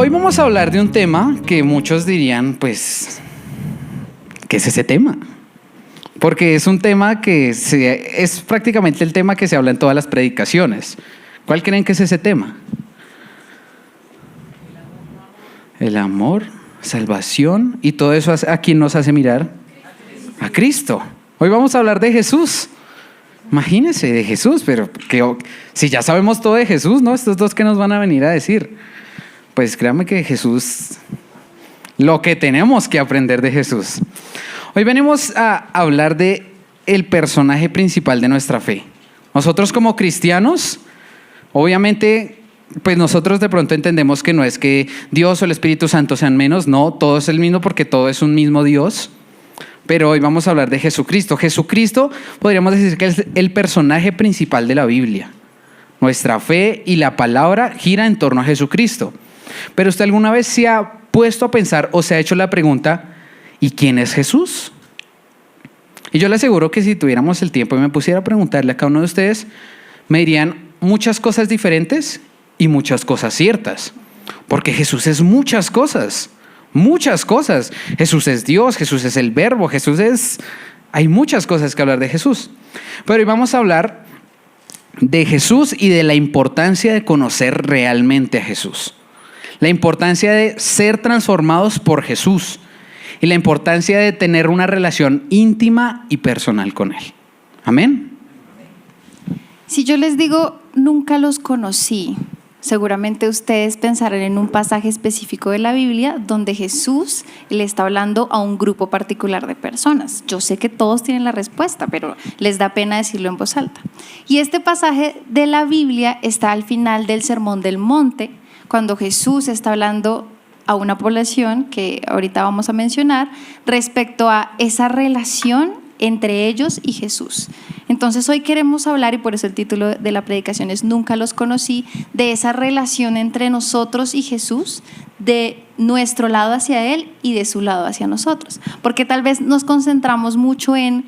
Hoy vamos a hablar de un tema que muchos dirían, pues, ¿qué es ese tema? Porque es un tema que es prácticamente el tema que se habla en todas las predicaciones. ¿Cuál creen que es ese tema? El amor, salvación, y todo eso ¿a quién nos hace mirar? A Cristo. Hoy vamos a hablar de Jesús. Imagínense, de Jesús, pero si ya sabemos todo de Jesús, ¿no? Estos dos que nos van a venir a decir. Pues créanme que Jesús, lo que tenemos que aprender de Jesús. Hoy venimos a hablar de el personaje principal de nuestra fe. Nosotros como cristianos, obviamente, pues nosotros de pronto entendemos que no es que Dios o el Espíritu Santo sean menos, no, todo es el mismo porque todo es un mismo Dios. Pero hoy vamos a hablar de Jesucristo. Jesucristo podríamos decir que es el personaje principal de la Biblia. Nuestra fe y la palabra gira en torno a Jesucristo. Pero ¿usted alguna vez se ha puesto a pensar o se ha hecho la pregunta, ¿y quién es Jesús? Y yo le aseguro que si tuviéramos el tiempo y me pusiera a preguntarle a cada uno de ustedes, me dirían muchas cosas diferentes y muchas cosas ciertas. Porque Jesús es muchas cosas. Muchas cosas. Jesús es Dios, Jesús es el Verbo, hay muchas cosas que hablar de Jesús. Pero hoy vamos a hablar de Jesús y de la importancia de conocer realmente a Jesús. La importancia de ser transformados por Jesús y la importancia de tener una relación íntima y personal con Él. Amén. Si yo les digo, nunca los conocí, seguramente ustedes pensarán en un pasaje específico de la Biblia donde Jesús le está hablando a un grupo particular de personas. Yo sé que todos tienen la respuesta, pero les da pena decirlo en voz alta. Y este pasaje de la Biblia está al final del Sermón del Monte, cuando Jesús está hablando a una población que ahorita vamos a mencionar respecto a esa relación entre ellos y Jesús. Entonces hoy queremos hablar, y por eso el título de la predicación es Nunca los conocí, de esa relación entre nosotros y Jesús, de nuestro lado hacia Él y de su lado hacia nosotros. Porque tal vez nos concentramos mucho en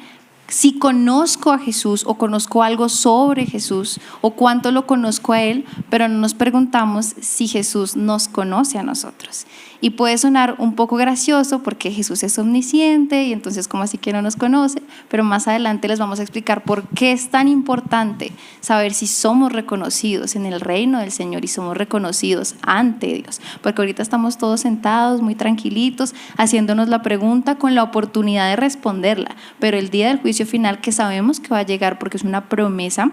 si conozco a Jesús o conozco algo sobre Jesús o cuánto lo conozco a Él, pero no nos preguntamos si Jesús nos conoce a nosotros. Y puede sonar un poco gracioso porque Jesús es omnisciente y entonces como así que no nos conoce, pero más adelante les vamos a explicar por qué es tan importante saber si somos reconocidos en el reino del Señor y somos reconocidos ante Dios. Porque ahorita estamos todos sentados, muy tranquilitos, haciéndonos la pregunta con la oportunidad de responderla, pero el día del juicio final que sabemos que va a llegar porque es una promesa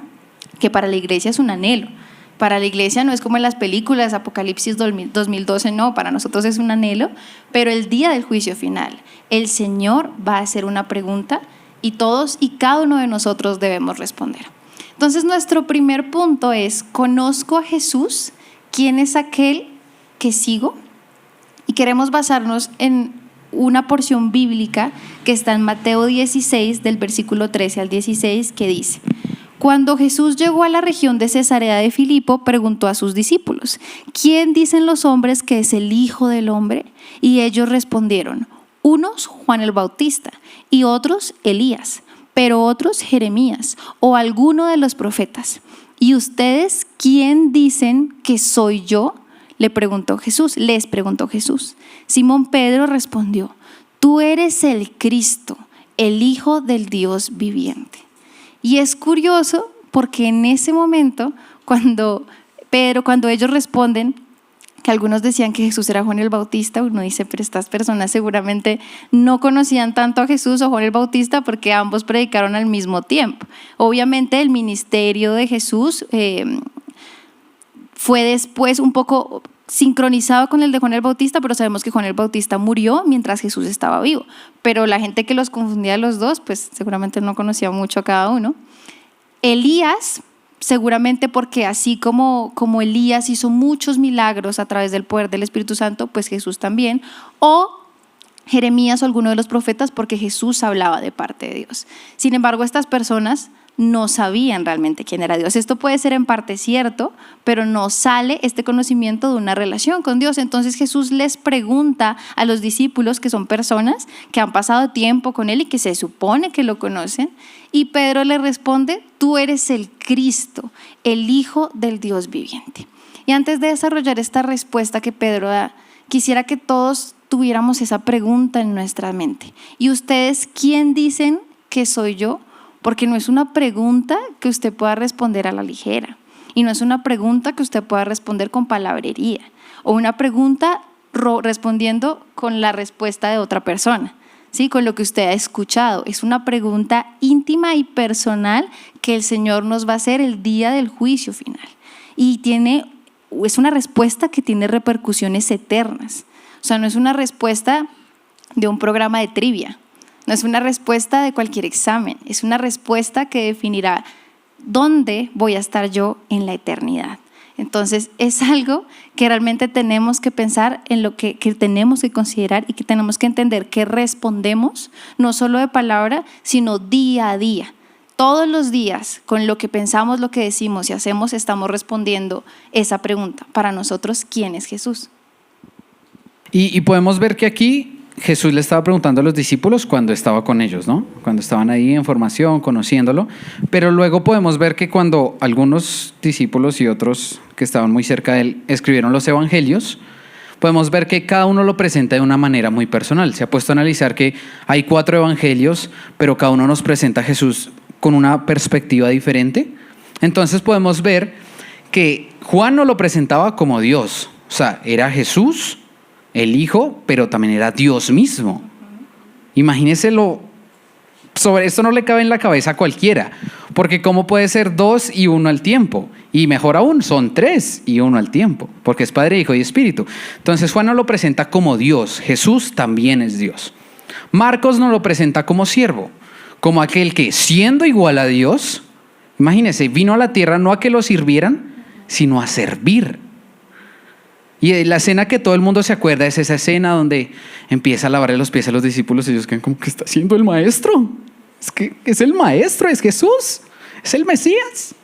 que para la iglesia es un anhelo. Para la iglesia no es como en las películas Apocalipsis 2012, no, para nosotros es un anhelo, pero el día del juicio final, el Señor va a hacer una pregunta y todos y cada uno de nosotros debemos responder. Entonces nuestro primer punto es, ¿conozco a Jesús? ¿Quién es aquel que sigo? Y queremos basarnos en una porción bíblica que está en Mateo 16, del versículo 13 al 16, que dice: Cuando Jesús llegó a la región de Cesarea de Filipo, preguntó a sus discípulos: ¿Quién dicen los hombres que es el Hijo del Hombre? Y ellos respondieron: unos Juan el Bautista, y otros Elías, pero otros Jeremías o alguno de los profetas. ¿Y ustedes quién dicen que soy yo? Les preguntó Jesús. Simón Pedro respondió: Tú eres el Cristo, el Hijo del Dios viviente. Y es curioso porque en ese momento, cuando ellos responden, que algunos decían que Jesús era Juan el Bautista, uno dice, pero estas personas seguramente no conocían tanto a Jesús o Juan el Bautista porque ambos predicaron al mismo tiempo. Obviamente el ministerio de Jesús fue después un poco sincronizado con el de Juan el Bautista, pero sabemos que Juan el Bautista murió mientras Jesús estaba vivo. Pero la gente que los confundía a los dos, pues seguramente no conocía mucho a cada uno. Elías, seguramente porque así como Elías hizo muchos milagros a través del poder del Espíritu Santo, pues Jesús también. O Jeremías o alguno de los profetas porque Jesús hablaba de parte de Dios. Sin embargo, estas personas no sabían realmente quién era Dios. Esto puede ser en parte cierto, pero no sale este conocimiento de una relación con Dios. Entonces Jesús les pregunta a los discípulos, que son personas que han pasado tiempo con Él y que se supone que lo conocen, y Pedro le responde: tú eres el Cristo, el Hijo del Dios viviente. Y antes de desarrollar esta respuesta que Pedro da, quisiera que todos tuviéramos esa pregunta en nuestra mente. ¿Y ustedes quién dicen que soy yo? Porque no es una pregunta que usted pueda responder a la ligera. Y no es una pregunta que usted pueda responder con palabrería. O una pregunta respondiendo con la respuesta de otra persona, ¿sí? Con lo que usted ha escuchado. Es una pregunta íntima y personal que el Señor nos va a hacer el día del juicio final. Y es una respuesta que tiene repercusiones eternas. O sea, no es una respuesta de un programa de trivia, no es una respuesta de cualquier examen, es una respuesta que definirá dónde voy a estar yo en la eternidad. Entonces es algo que realmente tenemos que pensar en lo que tenemos que considerar y que tenemos que entender que respondemos no solo de palabra, sino día a día. Todos los días, con lo que pensamos, lo que decimos y hacemos, estamos respondiendo esa pregunta. Para nosotros, ¿quién es Jesús? Y podemos ver que aquí Jesús le estaba preguntando a los discípulos cuando estaba con ellos, ¿no? Cuando estaban ahí en formación, conociéndolo. Pero luego podemos ver que cuando algunos discípulos y otros que estaban muy cerca de él escribieron los evangelios, podemos ver que cada uno lo presenta de una manera muy personal. Se ha puesto a analizar que hay 4 evangelios, pero cada uno nos presenta a Jesús con una perspectiva diferente. Entonces podemos ver que Juan no lo presentaba como Dios. O sea, era Jesús, el Hijo, pero también era Dios mismo. Imagínenselo, sobre esto no le cabe en la cabeza a cualquiera, porque ¿cómo puede ser 2 y 1 al tiempo? Y mejor aún, son 3 y 1 al tiempo, porque es Padre, Hijo y Espíritu. Entonces Juan no lo presenta como Dios, Jesús también es Dios. Marcos no lo presenta como siervo, como aquel que siendo igual a Dios, imagínense, vino a la tierra no a que lo sirvieran, sino a servir. Y la escena que todo el mundo se acuerda es esa escena donde empieza a lavarle los pies a los discípulos y ellos quedan como, ¿qué está haciendo el maestro? Es que es el maestro, es Jesús, es el Mesías.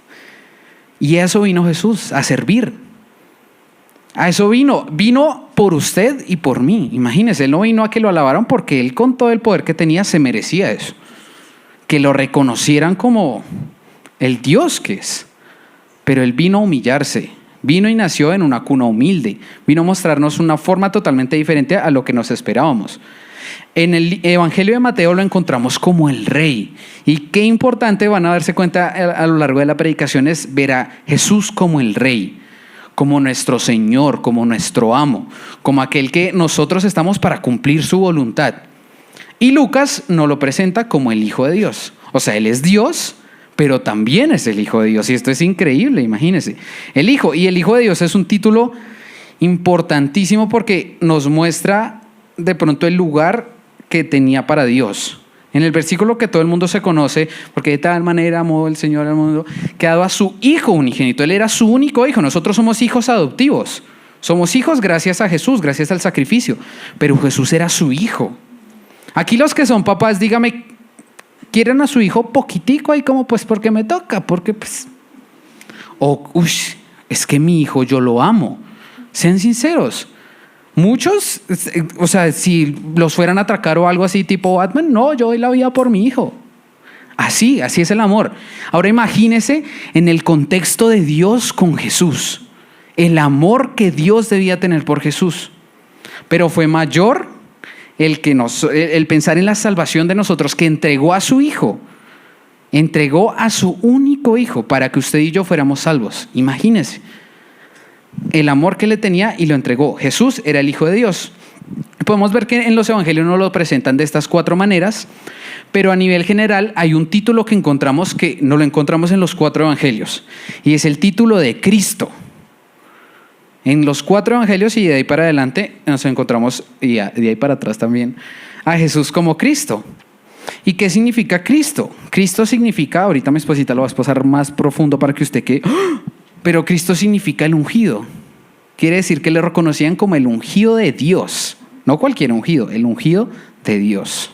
Y a eso vino Jesús, a servir. A eso vino por usted y por mí. Imagínense, él no vino a que lo alabaran porque él con todo el poder que tenía se merecía eso. Que lo reconocieran como el Dios que es. Pero él vino a humillarse. Vino y nació en una cuna humilde. Vino a mostrarnos una forma totalmente diferente a lo que nos esperábamos. En el Evangelio de Mateo lo encontramos como el Rey. Y qué importante, van a darse cuenta a lo largo de la predicación, es ver a Jesús como el Rey, como nuestro Señor, como nuestro amo, como aquel que nosotros estamos para cumplir su voluntad. Y Lucas nos lo presenta como el Hijo de Dios. O sea, Él es Dios, pero también es el Hijo de Dios. Y esto es increíble, imagínense. El Hijo de Dios es un título importantísimo porque nos muestra de pronto el lugar que tenía para Dios. En el versículo que todo el mundo se conoce, porque de tal manera amó el Señor al mundo, que ha dado a su Hijo unigénito. Él era su único hijo. Nosotros somos hijos adoptivos. Somos hijos gracias a Jesús, gracias al sacrificio. Pero Jesús era su Hijo. Aquí los que son papás, dígame, quieren a su hijo poquitico ahí como pues porque me toca, porque pues... es que mi hijo yo lo amo. Sean sinceros. Muchos, o sea, si los fueran a atracar o algo así tipo Batman, no, yo doy la vida por mi hijo. Así es el amor. Ahora imagínese en el contexto de Dios con Jesús. El amor que Dios debía tener por Jesús. Pero fue mayor el pensar en la salvación de nosotros, que entregó a su Hijo. Entregó a su único Hijo para que usted y yo fuéramos salvos. Imagínese el amor que le tenía y lo entregó. Jesús era el Hijo de Dios. Podemos ver que en los evangelios no lo presentan de estas 4 maneras, pero a nivel general hay un título que encontramos que no lo encontramos en los 4 evangelios, y es el título de Cristo. En los 4 evangelios y de ahí para adelante nos encontramos, y de ahí para atrás también, a Jesús como Cristo. ¿Y qué significa Cristo? Cristo significa, ahorita mi esposita lo va a exposar más profundo para que usted quede, pero Cristo significa el ungido. Quiere decir que le reconocían como el ungido de Dios. No cualquier ungido, el ungido de Dios.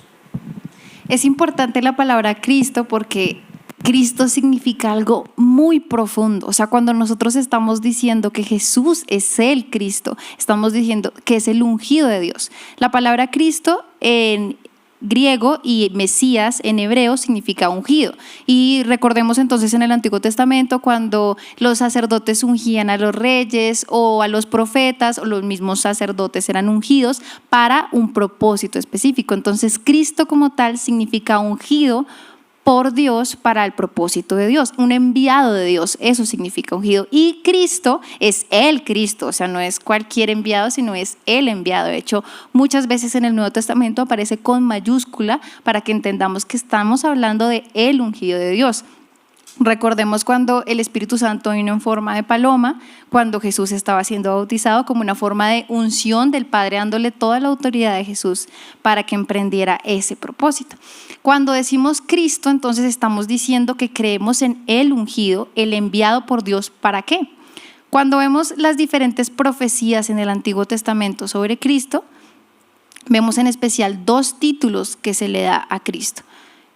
Es importante la palabra Cristo porque Cristo significa algo muy profundo. O sea, cuando nosotros estamos diciendo que Jesús es el Cristo, estamos diciendo que es el ungido de Dios. La palabra Cristo en griego y Mesías en hebreo significa ungido. Y recordemos entonces en el Antiguo Testamento cuando los sacerdotes ungían a los reyes o a los profetas, o los mismos sacerdotes eran ungidos para un propósito específico. Entonces Cristo como tal significa ungido por Dios para el propósito de Dios, un enviado de Dios, eso significa ungido. Y Cristo es el Cristo, o sea, no es cualquier enviado, sino es el enviado. De hecho, muchas veces en el Nuevo Testamento aparece con mayúscula para que entendamos que estamos hablando de el ungido de Dios. Recordemos cuando el Espíritu Santo vino en forma de paloma, cuando Jesús estaba siendo bautizado, como una forma de unción del Padre, dándole toda la autoridad de Jesús para que emprendiera ese propósito. Cuando decimos Cristo, entonces estamos diciendo que creemos en el ungido, el enviado por Dios. ¿Para qué? Cuando vemos las diferentes profecías en el Antiguo Testamento sobre Cristo, vemos en especial 2 títulos que se le da a Cristo.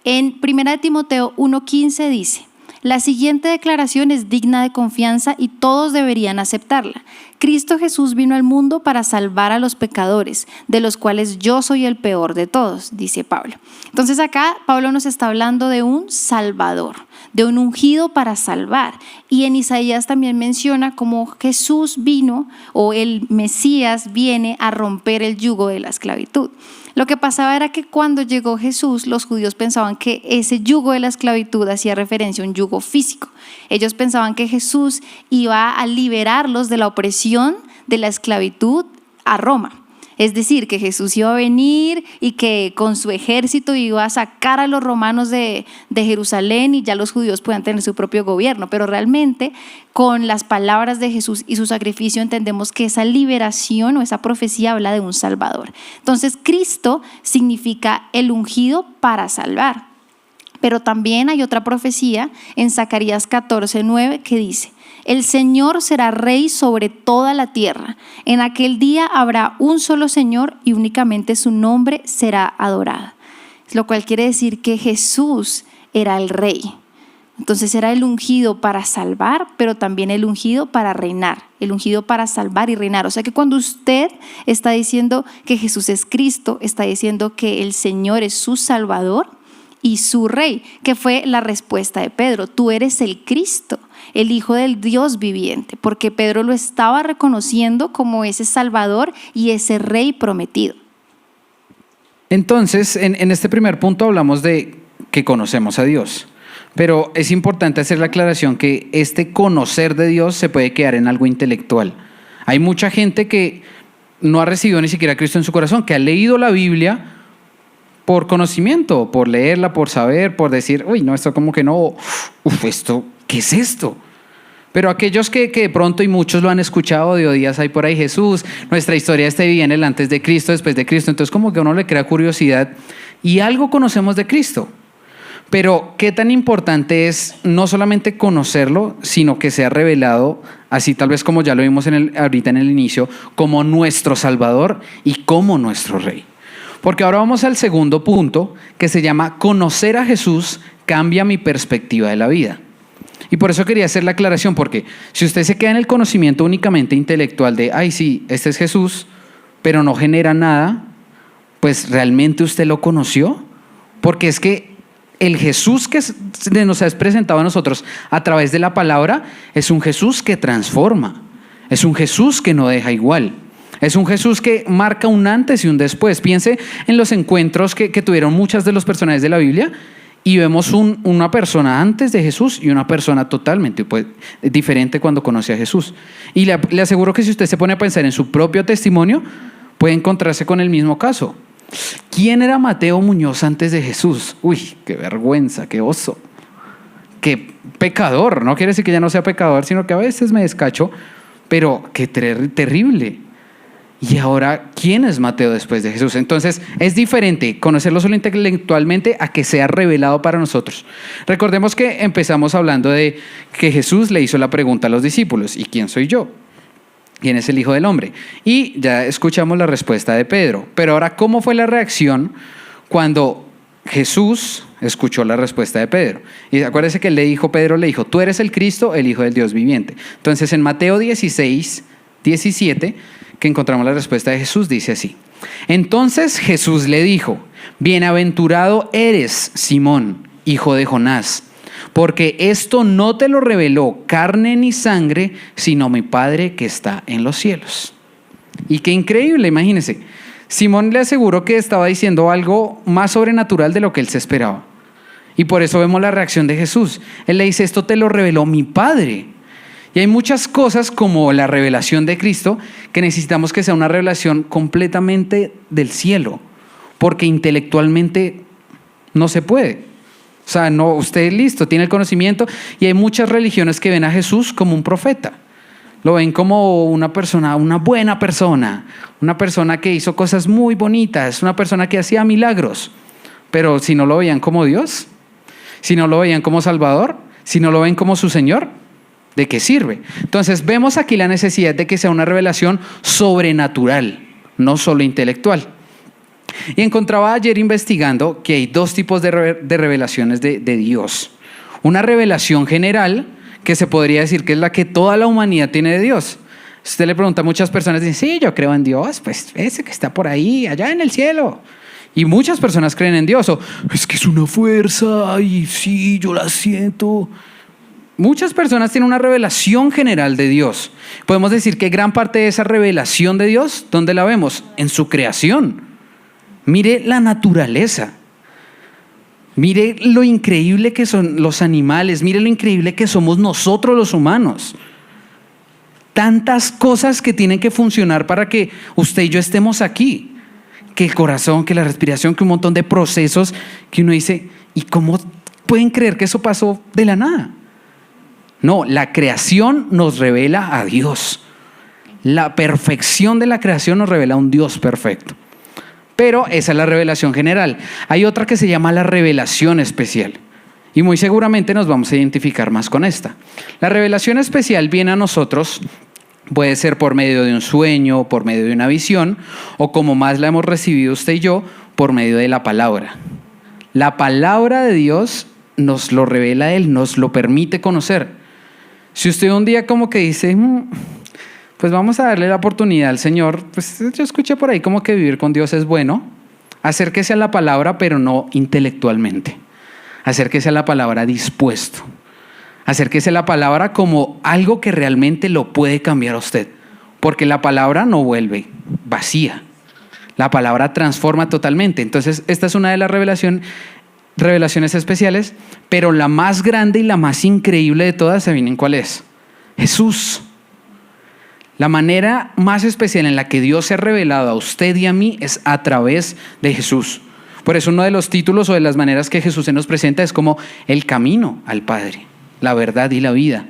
En 1 Timoteo 1:15 dice: la siguiente declaración es digna de confianza y todos deberían aceptarla. Cristo Jesús vino al mundo para salvar a los pecadores, de los cuales yo soy el peor de todos, dice Pablo. Entonces acá Pablo nos está hablando de un salvador, de un ungido para salvar. Y en Isaías también menciona cómo Jesús vino, o el Mesías viene a romper el yugo de la esclavitud. Lo que pasaba era que cuando llegó Jesús, los judíos pensaban que ese yugo de la esclavitud hacía referencia a un yugo físico. Ellos pensaban que Jesús iba a liberarlos de la opresión de la esclavitud a Roma. Es decir, que Jesús iba a venir y que con su ejército iba a sacar a los romanos de Jerusalén y ya los judíos puedan tener su propio gobierno. Pero realmente con las palabras de Jesús y su sacrificio entendemos que esa liberación o esa profecía habla de un Salvador. Entonces Cristo significa el ungido para salvar. Pero también hay otra profecía en Zacarías 14:9 que dice: el Señor será rey sobre toda la tierra. En aquel día habrá un solo Señor y únicamente su nombre será adorado. Lo cual quiere decir que Jesús era el rey. Entonces era el ungido para salvar, pero también el ungido para reinar. El ungido para salvar y reinar. O sea que cuando usted está diciendo que Jesús es Cristo, está diciendo que el Señor es su Salvador y su rey, que fue la respuesta de Pedro: tú eres el Cristo, el Hijo del Dios viviente, porque Pedro lo estaba reconociendo como ese Salvador y ese Rey prometido. Entonces, en este primer punto hablamos de que conocemos a Dios, pero es importante hacer la aclaración que este conocer de Dios se puede quedar en algo intelectual. Hay mucha gente que no ha recibido ni siquiera a Cristo en su corazón, que ha leído la Biblia por conocimiento, por leerla, por saber, por decir, uy, no, esto como que no, esto, ¿qué es esto? Pero aquellos que de pronto, y muchos lo han escuchado, de días hay por ahí Jesús, nuestra historia viene en el antes de Cristo, después de Cristo, entonces como que a uno le crea curiosidad y algo conocemos de Cristo. Pero qué tan importante es no solamente conocerlo, sino que sea revelado, así tal vez como ya lo vimos ahorita en el inicio, como nuestro Salvador y como nuestro Rey. Porque ahora vamos al segundo punto, que se llama: conocer a Jesús cambia mi perspectiva de la vida. Y por eso quería hacer la aclaración, porque si usted se queda en el conocimiento únicamente intelectual de, ay sí, este es Jesús, pero no genera nada, pues ¿realmente usted lo conoció? Porque es que el Jesús que nos ha presentado a nosotros a través de la palabra es un Jesús que transforma, es un Jesús que no deja igual. Es un Jesús que marca un antes y un después. Piense en los encuentros que tuvieron muchas de los personajes de la Biblia y vemos una persona antes de Jesús y una persona totalmente diferente cuando conoce a Jesús. Y le aseguro que si usted se pone a pensar en su propio testimonio, puede encontrarse con el mismo caso. ¿Quién era Mateo Muñoz antes de Jesús? Uy, qué vergüenza, qué oso, qué pecador. No quiere decir que ya no sea pecador, sino que a veces me descacho, pero qué terrible. Y ahora, ¿quién es Mateo después de Jesús? Entonces, es diferente conocerlo solo intelectualmente a que sea revelado para nosotros. Recordemos que empezamos hablando de que Jesús le hizo la pregunta a los discípulos: ¿y quién soy yo? ¿Quién es el Hijo del Hombre? Y ya escuchamos la respuesta de Pedro. Pero ahora, ¿cómo fue la reacción cuando Jesús escuchó la respuesta de Pedro? Y acuérdense que Pedro le dijo: tú eres el Cristo, el Hijo del Dios viviente. Entonces, en Mateo 16:17, que encontramos la respuesta de Jesús, dice así: entonces Jesús le dijo: bienaventurado eres, Simón, hijo de Jonás, porque esto no te lo reveló carne ni sangre, sino mi Padre que está en los cielos. Y qué increíble, imagínense. Simón le aseguró que estaba diciendo algo más sobrenatural de lo que él se esperaba. Y por eso vemos la reacción de Jesús. Él le dice: esto te lo reveló mi Padre. Y hay muchas cosas como la revelación de Cristo que necesitamos que sea una revelación completamente del cielo, porque intelectualmente no se puede. O sea, no, usted listo, tiene el conocimiento, y hay muchas religiones que ven a Jesús como un profeta. Lo ven como una persona, una buena persona, una persona que hizo cosas muy bonitas, una persona que hacía milagros. Pero si no lo veían como Dios, si no lo veían como Salvador, si no lo ven como su Señor, ¿de qué sirve? Entonces vemos aquí la necesidad de que sea una revelación sobrenatural, no solo intelectual. Y encontraba ayer investigando que hay dos tipos de revelaciones de Dios. Una revelación general, que se podría decir que es la que toda la humanidad tiene de Dios. Si usted le pregunta a muchas personas, dicen: sí, yo creo en Dios, pues ese que está por ahí, allá en el cielo. Y muchas personas creen en Dios, o es que es una fuerza, y sí, yo la siento. Muchas personas tienen una revelación general de Dios. Podemos decir que gran parte de esa revelación de Dios, ¿dónde la vemos? En su creación. Mire la naturaleza. Mire lo increíble que son los animales. Mire lo increíble que somos nosotros los humanos. Tantas cosas que tienen que funcionar para que usted y yo estemos aquí. Que el corazón, que la respiración, que un montón de procesos que uno dice: ¿y cómo pueden creer que eso pasó de la nada? No, la creación nos revela a Dios. La perfección de la creación nos revela a un Dios perfecto. Pero esa es la revelación general. Hay otra que se llama la revelación especial. Y muy seguramente nos vamos a identificar más con esta. La revelación especial viene a nosotros, puede ser por medio de un sueño, por medio de una visión, o como más la hemos recibido usted y yo, por medio de la palabra. La palabra de Dios nos lo revela Él, nos lo permite conocer. Si usted un día como que dice: pues vamos a darle la oportunidad al Señor, pues yo escuché por ahí como que vivir con Dios es bueno, acérquese a la palabra, pero no intelectualmente. Acérquese a la palabra dispuesto. Acérquese a la palabra como algo que realmente lo puede cambiar a usted, porque la palabra no vuelve vacía. La palabra transforma totalmente. Entonces esta es una de las revelaciones especiales, pero la más grande y la más increíble de todas, ¿saben cuál es? Jesús. La manera más especial en la que Dios se ha revelado a usted y a mí es a través de Jesús. Por eso uno de los títulos o de las maneras que Jesús se nos presenta es como el camino al Padre, la verdad y la vida.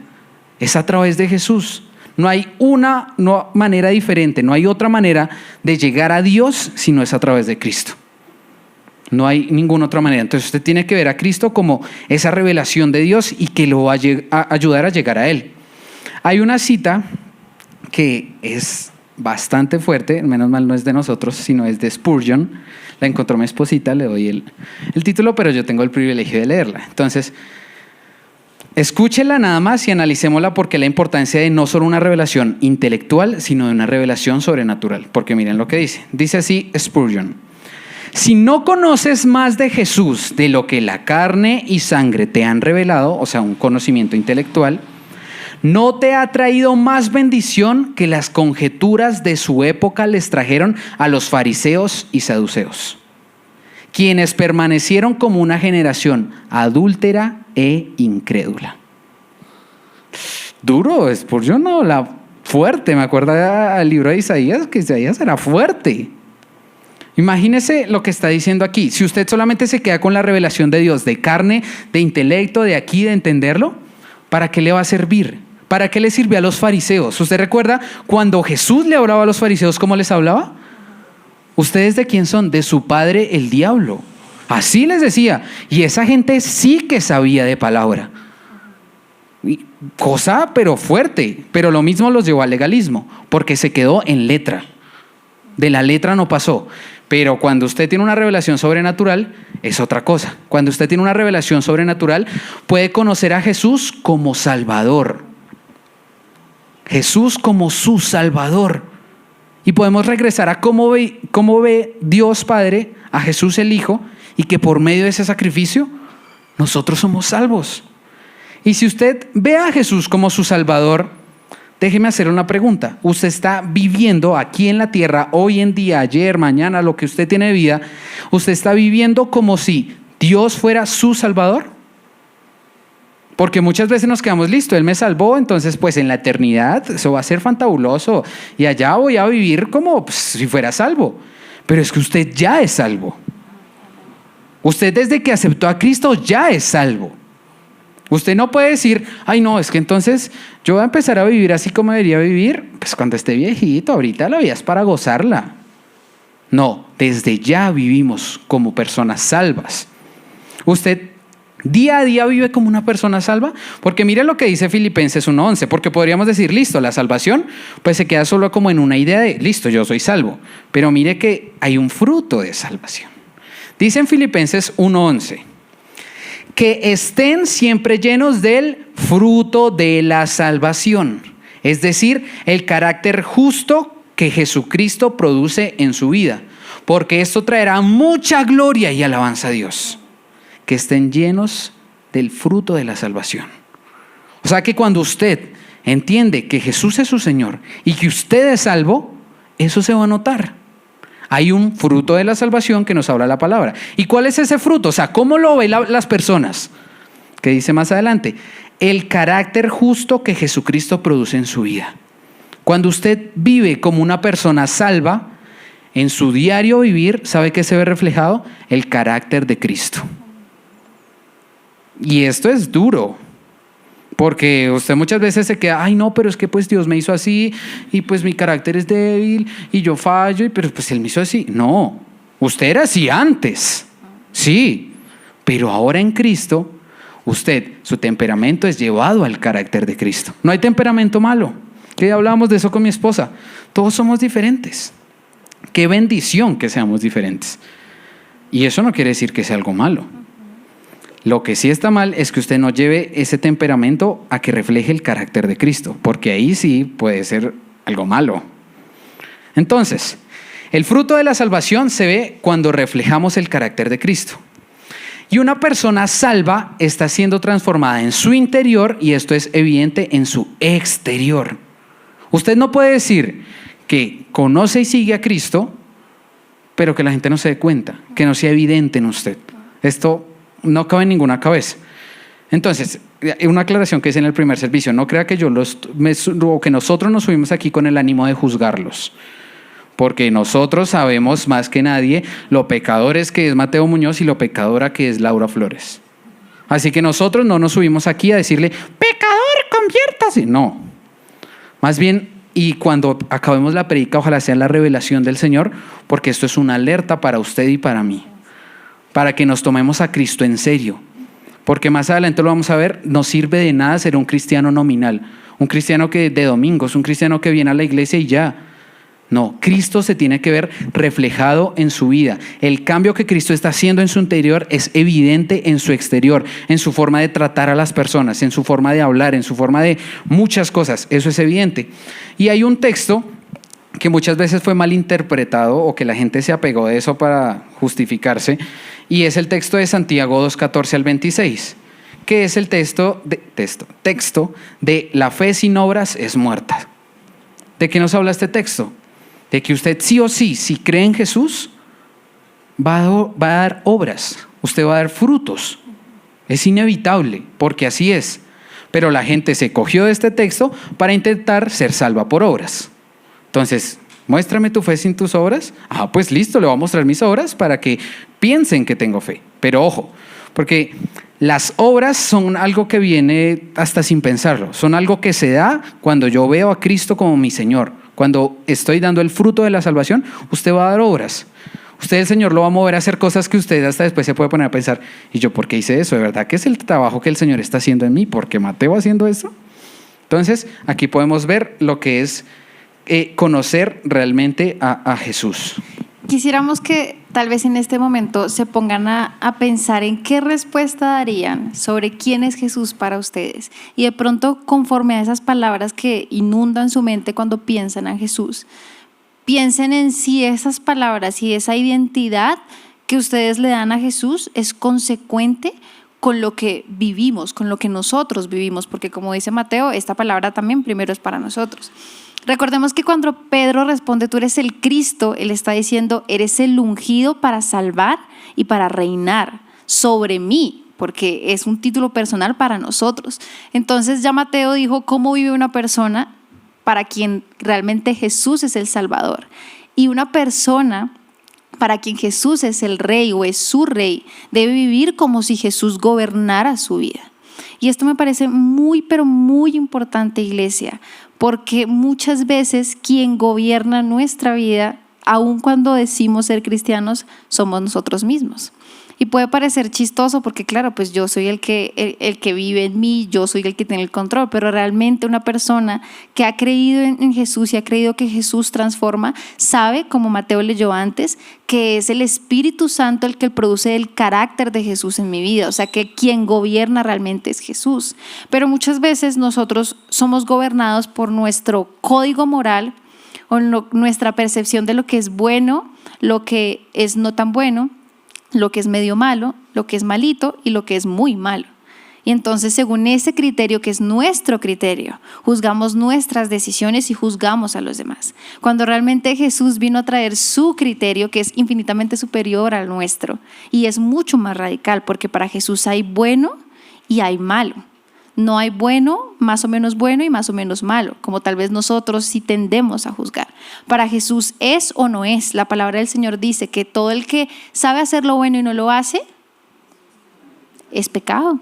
Es a través de Jesús. No hay una manera diferente, no hay otra manera de llegar a Dios si no es a través de Cristo. No hay ninguna otra manera. Entonces usted tiene que ver a Cristo como esa revelación de Dios y que lo va a ayudar a llegar a Él. Hay una cita que es bastante fuerte, menos mal no es de nosotros, sino es de Spurgeon. La encontró mi esposita, le doy el título, pero yo tengo el privilegio de leerla. Entonces, escúchela nada más y analicémosla, porque la importancia de no solo una revelación intelectual, sino de una revelación sobrenatural. Porque miren lo que dice. Dice así Spurgeon: si no conoces más de Jesús de lo que la carne y sangre te han revelado, o sea, un conocimiento intelectual, no te ha traído más bendición que las conjeturas de su época les trajeron a los fariseos y saduceos, quienes permanecieron como una generación adúltera e incrédula. Duro, es por yo no, la fuerte. Me acuerdo al libro de Isaías, que Isaías era fuerte. Imagínese lo que está diciendo aquí. Si usted solamente se queda con la revelación de Dios, de carne, de intelecto, de aquí, de entenderlo, ¿para qué le va a servir? ¿Para qué le sirvió a los fariseos? ¿Usted recuerda cuando Jesús le hablaba a los fariseos, cómo les hablaba? ¿Ustedes de quién son? De su padre el diablo. Así les decía. Y esa gente sí que sabía de palabra. Cosa pero fuerte. Pero lo mismo los llevó al legalismo, porque se quedó en letra. De la letra no pasó. Pero cuando usted tiene una revelación sobrenatural, es otra cosa. Cuando usted tiene una revelación sobrenatural, puede conocer a Jesús como Salvador. Jesús como su Salvador. y podemos regresar a cómo ve Dios Padre a Jesús el Hijo, y que por medio de ese sacrificio nosotros somos salvos. Y si usted ve a Jesús como su Salvador, déjeme hacer una pregunta. ¿Usted está viviendo aquí en la tierra, hoy en día, ayer, mañana, lo que usted tiene de vida? ¿Usted está viviendo como si Dios fuera su Salvador? Porque muchas veces nos quedamos, listo, Él me salvó, entonces pues en la eternidad eso va a ser fantabuloso y allá voy a vivir como si fuera salvo. Pero es que usted ya es salvo. Usted desde que aceptó a Cristo ya es salvo. Usted no puede decir, ay no, es que entonces yo voy a empezar a vivir así como debería vivir, pues cuando esté viejito, ahorita la vida es para gozarla. No, desde ya vivimos como personas salvas. Usted día a día vive como una persona salva, porque mire lo que dice Filipenses 1:11, porque podríamos decir, listo, la salvación pues se queda solo como en una idea de, listo, yo soy salvo, pero mire que hay un fruto de salvación. Dice en Filipenses 1:11, que estén siempre llenos del fruto de la salvación, es decir, el carácter justo que Jesucristo produce en su vida, porque esto traerá mucha gloria y alabanza a Dios. Que estén llenos del fruto de la salvación. O sea que cuando usted entiende que Jesús es su Señor y que usted es salvo, eso se va a notar. Hay un fruto de la salvación que nos habla la palabra. ¿Y cuál es ese fruto? O sea, ¿cómo lo ven las personas? Que dice más adelante, el carácter justo que Jesucristo produce en su vida. Cuando usted vive como una persona salva, en su diario vivir, ¿sabe qué se ve reflejado? El carácter de Cristo. Y esto es duro, porque usted muchas veces se queda, ay no, pero es que pues Dios me hizo así y pues mi carácter es débil y yo fallo, pero pues Él me hizo así. No, usted era así antes, sí, pero ahora en Cristo, su temperamento es llevado al carácter de Cristo. No hay temperamento malo, que ya hablábamos de eso con mi esposa, todos somos diferentes. Qué bendición que seamos diferentes. Y eso no quiere decir que sea algo malo. Lo que sí está mal es que usted no lleve ese temperamento a que refleje el carácter de Cristo, porque ahí sí puede ser algo malo. Entonces, el fruto de la salvación se ve cuando reflejamos el carácter de Cristo. Y una persona salva está siendo transformada en su interior y esto es evidente en su exterior. Usted no puede decir que conoce y sigue a Cristo, pero que la gente no se dé cuenta, que no sea evidente en usted. Esto no cabe en ninguna cabeza. Entonces, una aclaración que hice en el primer servicio, no crea que o que nosotros nos subimos aquí con el ánimo de juzgarlos, porque nosotros sabemos más que nadie lo pecadores que es Mateo Muñoz y lo pecadora que es Laura Flores. Así que nosotros no nos subimos aquí a decirle, pecador, conviértase. No, más bien, y cuando acabemos la predica, ojalá sea la revelación del Señor, porque esto es una alerta para usted y para mí, para que nos tomemos a Cristo en serio. Porque más adelante lo vamos a ver, no sirve de nada ser un cristiano nominal, un cristiano que de domingos, un cristiano que viene a la iglesia y ya. No, Cristo se tiene que ver reflejado en su vida. El cambio que Cristo está haciendo en su interior es evidente en su exterior, en su forma de tratar a las personas, en su forma de hablar, en su forma de muchas cosas. Eso es evidente. Y hay un texto que muchas veces fue mal interpretado o que la gente se apegó de eso para justificarse, y es el texto de Santiago 2:14 al 26, que es el texto de la fe sin obras es muerta. ¿De qué nos habla este texto? De que usted sí o sí, si cree en Jesús, va a dar obras, usted va a dar frutos. Es inevitable, porque así es. Pero la gente se cogió de este texto para intentar ser salva por obras. Entonces, muéstrame tu fe sin tus obras. Ah, pues listo, le voy a mostrar mis obras para que piensen que tengo fe. Pero ojo, porque las obras son algo que viene hasta sin pensarlo. Son algo que se da cuando yo veo a Cristo como mi Señor. Cuando estoy dando el fruto de la salvación, usted va a dar obras. Usted, el Señor, lo va a mover a hacer cosas que usted hasta después se puede poner a pensar, ¿y yo por qué hice eso? ¿De verdad que es el trabajo que el Señor está haciendo en mí? ¿Por qué Mateo haciendo eso? Entonces, aquí podemos ver lo que es conocer realmente a Jesús. Quisiéramos que tal vez en este momento se pongan a pensar en qué respuesta darían sobre quién es Jesús para ustedes. Y de pronto, conforme a esas palabras que inundan su mente cuando piensan en Jesús, piensen en si esas palabras y esa identidad que ustedes le dan a Jesús es consecuente con lo que vivimos, con lo que nosotros vivimos, porque como dice Mateo, esta palabra también primero es para nosotros. Recordemos que cuando Pedro responde, tú eres el Cristo, él está diciendo, eres el ungido para salvar y para reinar sobre mí, porque es un título personal para nosotros. Entonces ya Mateo dijo cómo vive una persona para quien realmente Jesús es el Salvador, y una persona para quien Jesús es el rey o es su rey debe vivir como si Jesús gobernara su vida. Y esto me parece muy, pero muy importante, iglesia, porque muchas veces quien gobierna nuestra vida, aun cuando decimos ser cristianos, somos nosotros mismos. Y puede parecer chistoso porque claro, pues yo soy el que vive en mí, yo soy el que tiene el control, pero realmente una persona que ha creído en Jesús y ha creído que Jesús transforma, sabe, como Mateo leyó antes, que es el Espíritu Santo el que produce el carácter de Jesús en mi vida, o sea que quien gobierna realmente es Jesús. Pero muchas veces nosotros somos gobernados por nuestro código moral o nuestra percepción de lo que es bueno, lo que es no tan bueno, lo que es medio malo, lo que es malito y lo que es muy malo. Y entonces, según ese criterio, que es nuestro criterio, juzgamos nuestras decisiones y juzgamos a los demás. Cuando realmente Jesús vino a traer su criterio, que es infinitamente superior al nuestro, y es mucho más radical, porque para Jesús hay bueno y hay malo. No hay bueno, más o menos bueno y más o menos malo, como tal vez nosotros sí tendemos a juzgar. Para Jesús es o no es. La palabra del Señor dice que todo el que sabe hacer lo bueno y no lo hace, es pecado.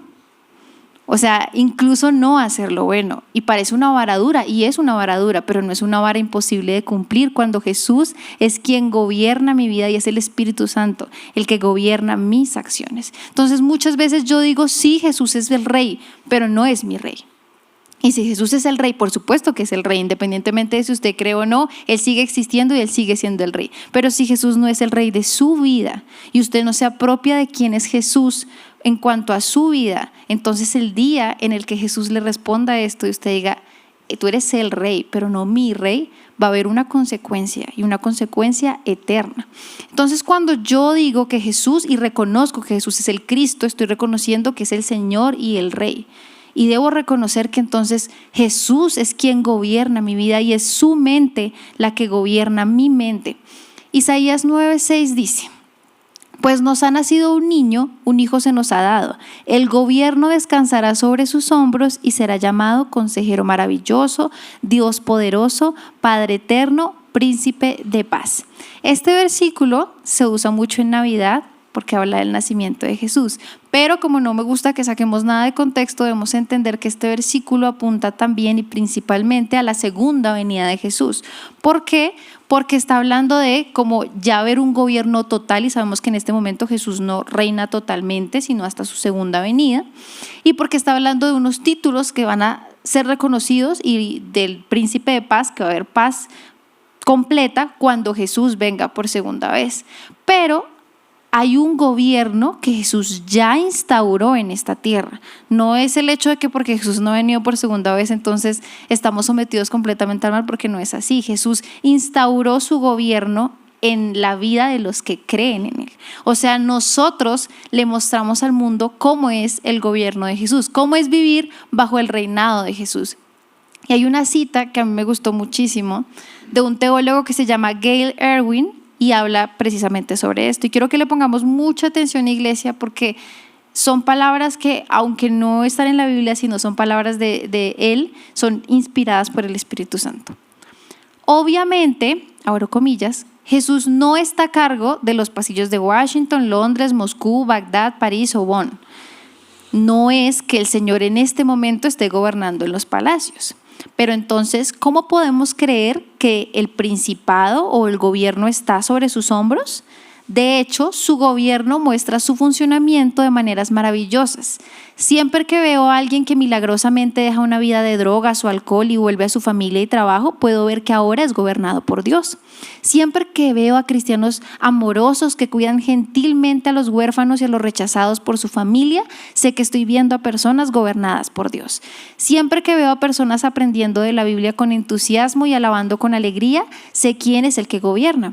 O sea, incluso no hacer lo bueno. Y parece una vara dura, y es una vara dura, pero no es una vara imposible de cumplir cuando Jesús es quien gobierna mi vida y es el Espíritu Santo el que gobierna mis acciones. Entonces muchas veces yo digo, sí, Jesús es el rey, pero no es mi rey. Y si Jesús es el rey, por supuesto que es el rey, independientemente de si usted cree o no, Él sigue existiendo y Él sigue siendo el rey. Pero si Jesús no es el rey de su vida y usted no se apropia de quién es Jesús en cuanto a su vida, entonces el día en el que Jesús le responda esto y usted diga, tú eres el rey, pero no mi rey, va a haber una consecuencia y una consecuencia eterna. Entonces cuando yo digo que Jesús y reconozco que Jesús es el Cristo, estoy reconociendo que es el Señor y el Rey. Y debo reconocer que entonces Jesús es quien gobierna mi vida y es su mente la que gobierna mi mente. Isaías 9:6 dice, pues nos ha nacido un niño, un hijo se nos ha dado. El gobierno descansará sobre sus hombros y será llamado Consejero Maravilloso, Dios Poderoso, Padre Eterno, Príncipe de Paz. Este versículo se usa mucho en Navidad porque habla del nacimiento de Jesús. Pero como no me gusta que saquemos nada de contexto, debemos entender que este versículo apunta también y principalmente a la segunda venida de Jesús. ¿Por qué? Porque está hablando de como ya haber un gobierno total, y sabemos que en este momento Jesús no reina totalmente, sino hasta su segunda venida. Y porque está hablando de unos títulos que van a ser reconocidos y del príncipe de paz, que va a haber paz completa cuando Jesús venga por segunda vez. Pero hay un gobierno que Jesús ya instauró en esta tierra. No es el hecho de que porque Jesús no ha venido por segunda vez, entonces estamos sometidos completamente al mal, porque no es así. Jesús instauró su gobierno en la vida de los que creen en Él. O sea, nosotros le mostramos al mundo cómo es el gobierno de Jesús, cómo es vivir bajo el reinado de Jesús. Y hay una cita que a mí me gustó muchísimo de un teólogo que se llama Gail Erwin, y habla precisamente sobre esto. Y quiero que le pongamos mucha atención, iglesia, porque son palabras que, aunque no están en la Biblia, sino son palabras de él, son inspiradas por el Espíritu Santo. Obviamente, abro comillas, Jesús no está a cargo de los pasillos de Washington, Londres, Moscú, Bagdad, París o Bonn. No es que el Señor en este momento esté gobernando en los palacios. Pero entonces, ¿cómo podemos creer que el principado o el gobierno está sobre sus hombros? De hecho, su gobierno muestra su funcionamiento de maneras maravillosas. Siempre que veo a alguien que milagrosamente deja una vida de drogas o alcohol y vuelve a su familia y trabajo, puedo ver que ahora es gobernado por Dios. Siempre que veo a cristianos amorosos que cuidan gentilmente a los huérfanos y a los rechazados por su familia, sé que estoy viendo a personas gobernadas por Dios. Siempre que veo a personas aprendiendo de la Biblia con entusiasmo y alabando con alegría, sé quién es el que gobierna.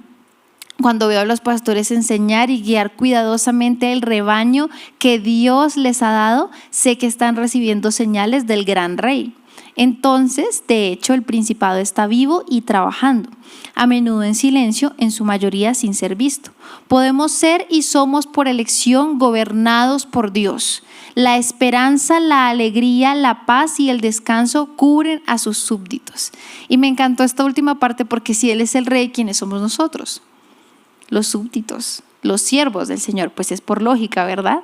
Cuando veo a los pastores enseñar y guiar cuidadosamente el rebaño que Dios les ha dado, sé que están recibiendo señales del gran rey. Entonces, de hecho, el principado está vivo y trabajando, a menudo en silencio, en su mayoría sin ser visto. Podemos ser y somos por elección gobernados por Dios. La esperanza, la alegría, la paz y el descanso cubren a sus súbditos. Y me encantó esta última parte porque si Él es el rey, ¿quiénes somos nosotros? Los súbditos, los siervos del Señor, pues es por lógica, ¿verdad?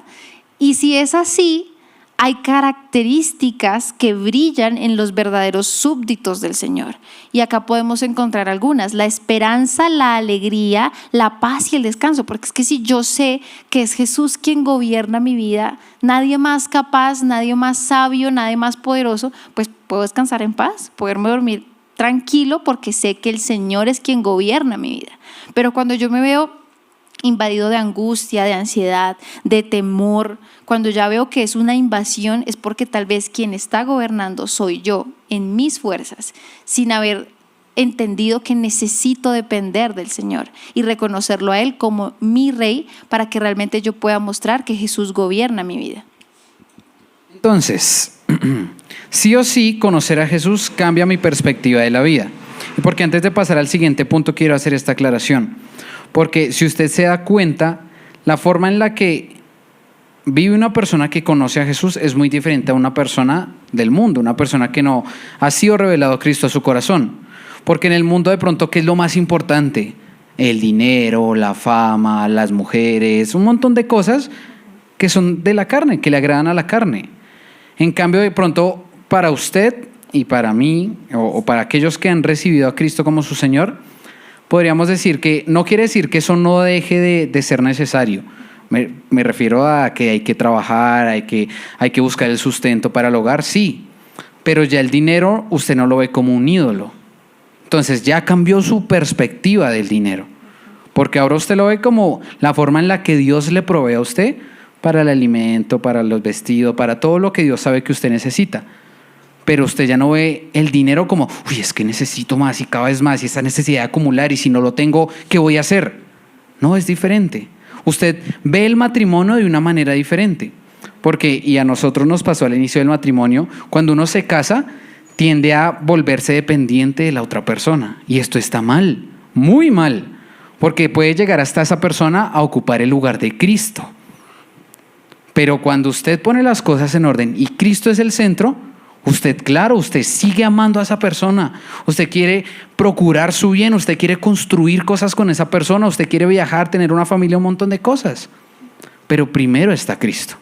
Y si es así, hay características que brillan en los verdaderos súbditos del Señor. Y acá podemos encontrar algunas: la esperanza, la alegría, la paz y el descanso. Porque es que si yo sé que es Jesús quien gobierna mi vida, nadie más capaz, nadie más sabio, nadie más poderoso, pues puedo descansar en paz, poderme dormir tranquilo porque sé que el Señor es quien gobierna mi vida. Pero cuando yo me veo invadido de angustia, de ansiedad, de temor, cuando ya veo que es una invasión, es porque tal vez quien está gobernando soy yo en mis fuerzas, sin haber entendido que necesito depender del Señor y reconocerlo a Él como mi rey para que realmente yo pueda mostrar que Jesús gobierna mi vida. Entonces, sí o sí, conocer a Jesús cambia mi perspectiva de la vida. Porque antes de pasar al siguiente punto, quiero hacer esta aclaración. Porque si usted se da cuenta, la forma en la que vive una persona que conoce a Jesús es muy diferente a una persona del mundo, una persona que no ha sido revelado a Cristo a su corazón. Porque en el mundo de pronto, ¿qué es lo más importante? El dinero, la fama, las mujeres, un montón de cosas que son de la carne, que le agradan a la carne. En cambio, de pronto, para usted y para mí, o para aquellos que han recibido a Cristo como su Señor, podríamos decir que no quiere decir que eso no deje de ser necesario. Me refiero a que hay que trabajar, hay que buscar el sustento para el hogar, sí, pero ya el dinero usted no lo ve como un ídolo. Entonces ya cambió su perspectiva del dinero, porque ahora usted lo ve como la forma en la que Dios le provee a usted para el alimento, para los vestidos, para todo lo que Dios sabe que usted necesita. Pero usted ya no ve el dinero como, uy, es que necesito más y cada vez más y esa necesidad de acumular y si no lo tengo, ¿qué voy a hacer? No, es diferente. Usted ve el matrimonio de una manera diferente. Porque, y a nosotros nos pasó al inicio del matrimonio, cuando uno se casa, tiende a volverse dependiente de la otra persona. Y esto está mal, muy mal. Porque puede llegar hasta esa persona a ocupar el lugar de Cristo. Pero cuando usted pone las cosas en orden y Cristo es el centro, usted sigue amando a esa persona. Usted quiere procurar su bien, usted quiere construir cosas con esa persona, usted quiere viajar, tener una familia, un montón de cosas. Pero primero está Cristo.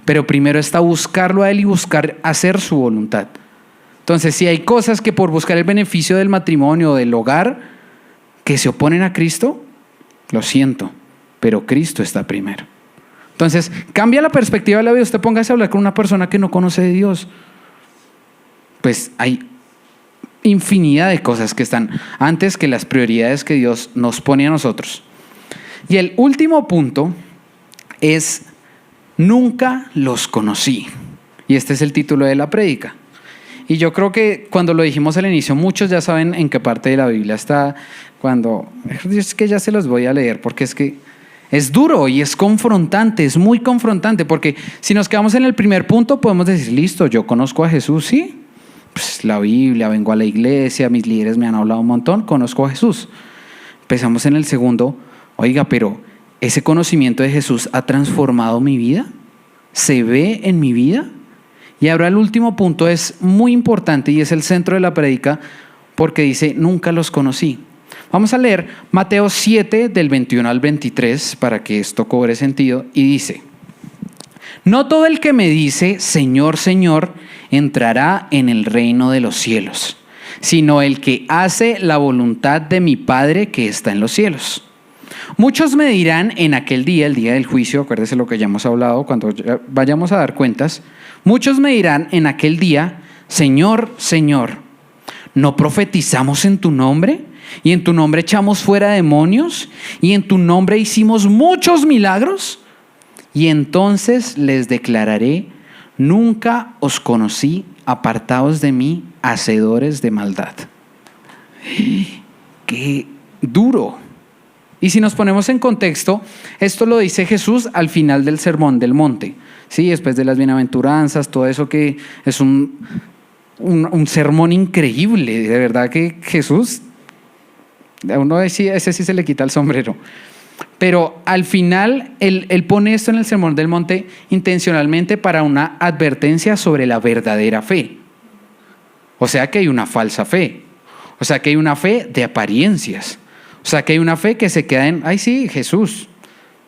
Pero primero está buscarlo a Él y buscar hacer su voluntad. Entonces, si hay cosas que por buscar el beneficio del matrimonio o del hogar que se oponen a Cristo, lo siento, pero Cristo está primero. Entonces, cambia la perspectiva de la vida. Usted póngase a hablar con una persona que no conoce de Dios. Pues hay infinidad de cosas que están antes que las prioridades que Dios nos pone a nosotros. Y el último punto es: nunca los conocí. Y este es el título de la prédica. Y yo creo que cuando lo dijimos al inicio, muchos ya saben en qué parte de la Biblia está. Es que ya se los voy a leer porque es que es duro y es confrontante, es muy confrontante. Porque si nos quedamos en el primer punto, podemos decir, listo, yo conozco a Jesús, sí. Pues la Biblia, vengo a la iglesia, mis líderes me han hablado un montón, conozco a Jesús. Empezamos en el segundo, oiga, pero ¿ese conocimiento de Jesús ha transformado mi vida? ¿Se ve en mi vida? Y ahora el último punto es muy importante y es el centro de la prédica porque dice, nunca los conocí. Vamos a leer Mateo 7 del 21 al 23 para que esto cobre sentido y dice: no todo el que me dice, Señor, Señor, entrará en el reino de los cielos, sino el que hace la voluntad de mi Padre que está en los cielos. Muchos me dirán en aquel día, el día del juicio, acuérdese lo que ya hemos hablado, cuando vayamos a dar cuentas, muchos me dirán en aquel día, Señor, Señor, ¿no profetizamos en tu nombre? ¿Y en tu nombre echamos fuera demonios? ¿Y en tu nombre hicimos muchos milagros? Y entonces les declararé, nunca os conocí, apartaos de mí, hacedores de maldad. ¡Qué duro! Y si nos ponemos en contexto, esto lo dice Jesús al final del Sermón del Monte, ¿sí? Después de las bienaventuranzas, todo eso que es un sermón increíble, de verdad que Jesús, a uno ese sí se le quita el sombrero. Pero al final, él pone esto en el Sermón del Monte intencionalmente para una advertencia sobre la verdadera fe. O sea que hay una falsa fe. O sea que hay una fe de apariencias. O sea que hay una fe que se queda en, ay sí, Jesús.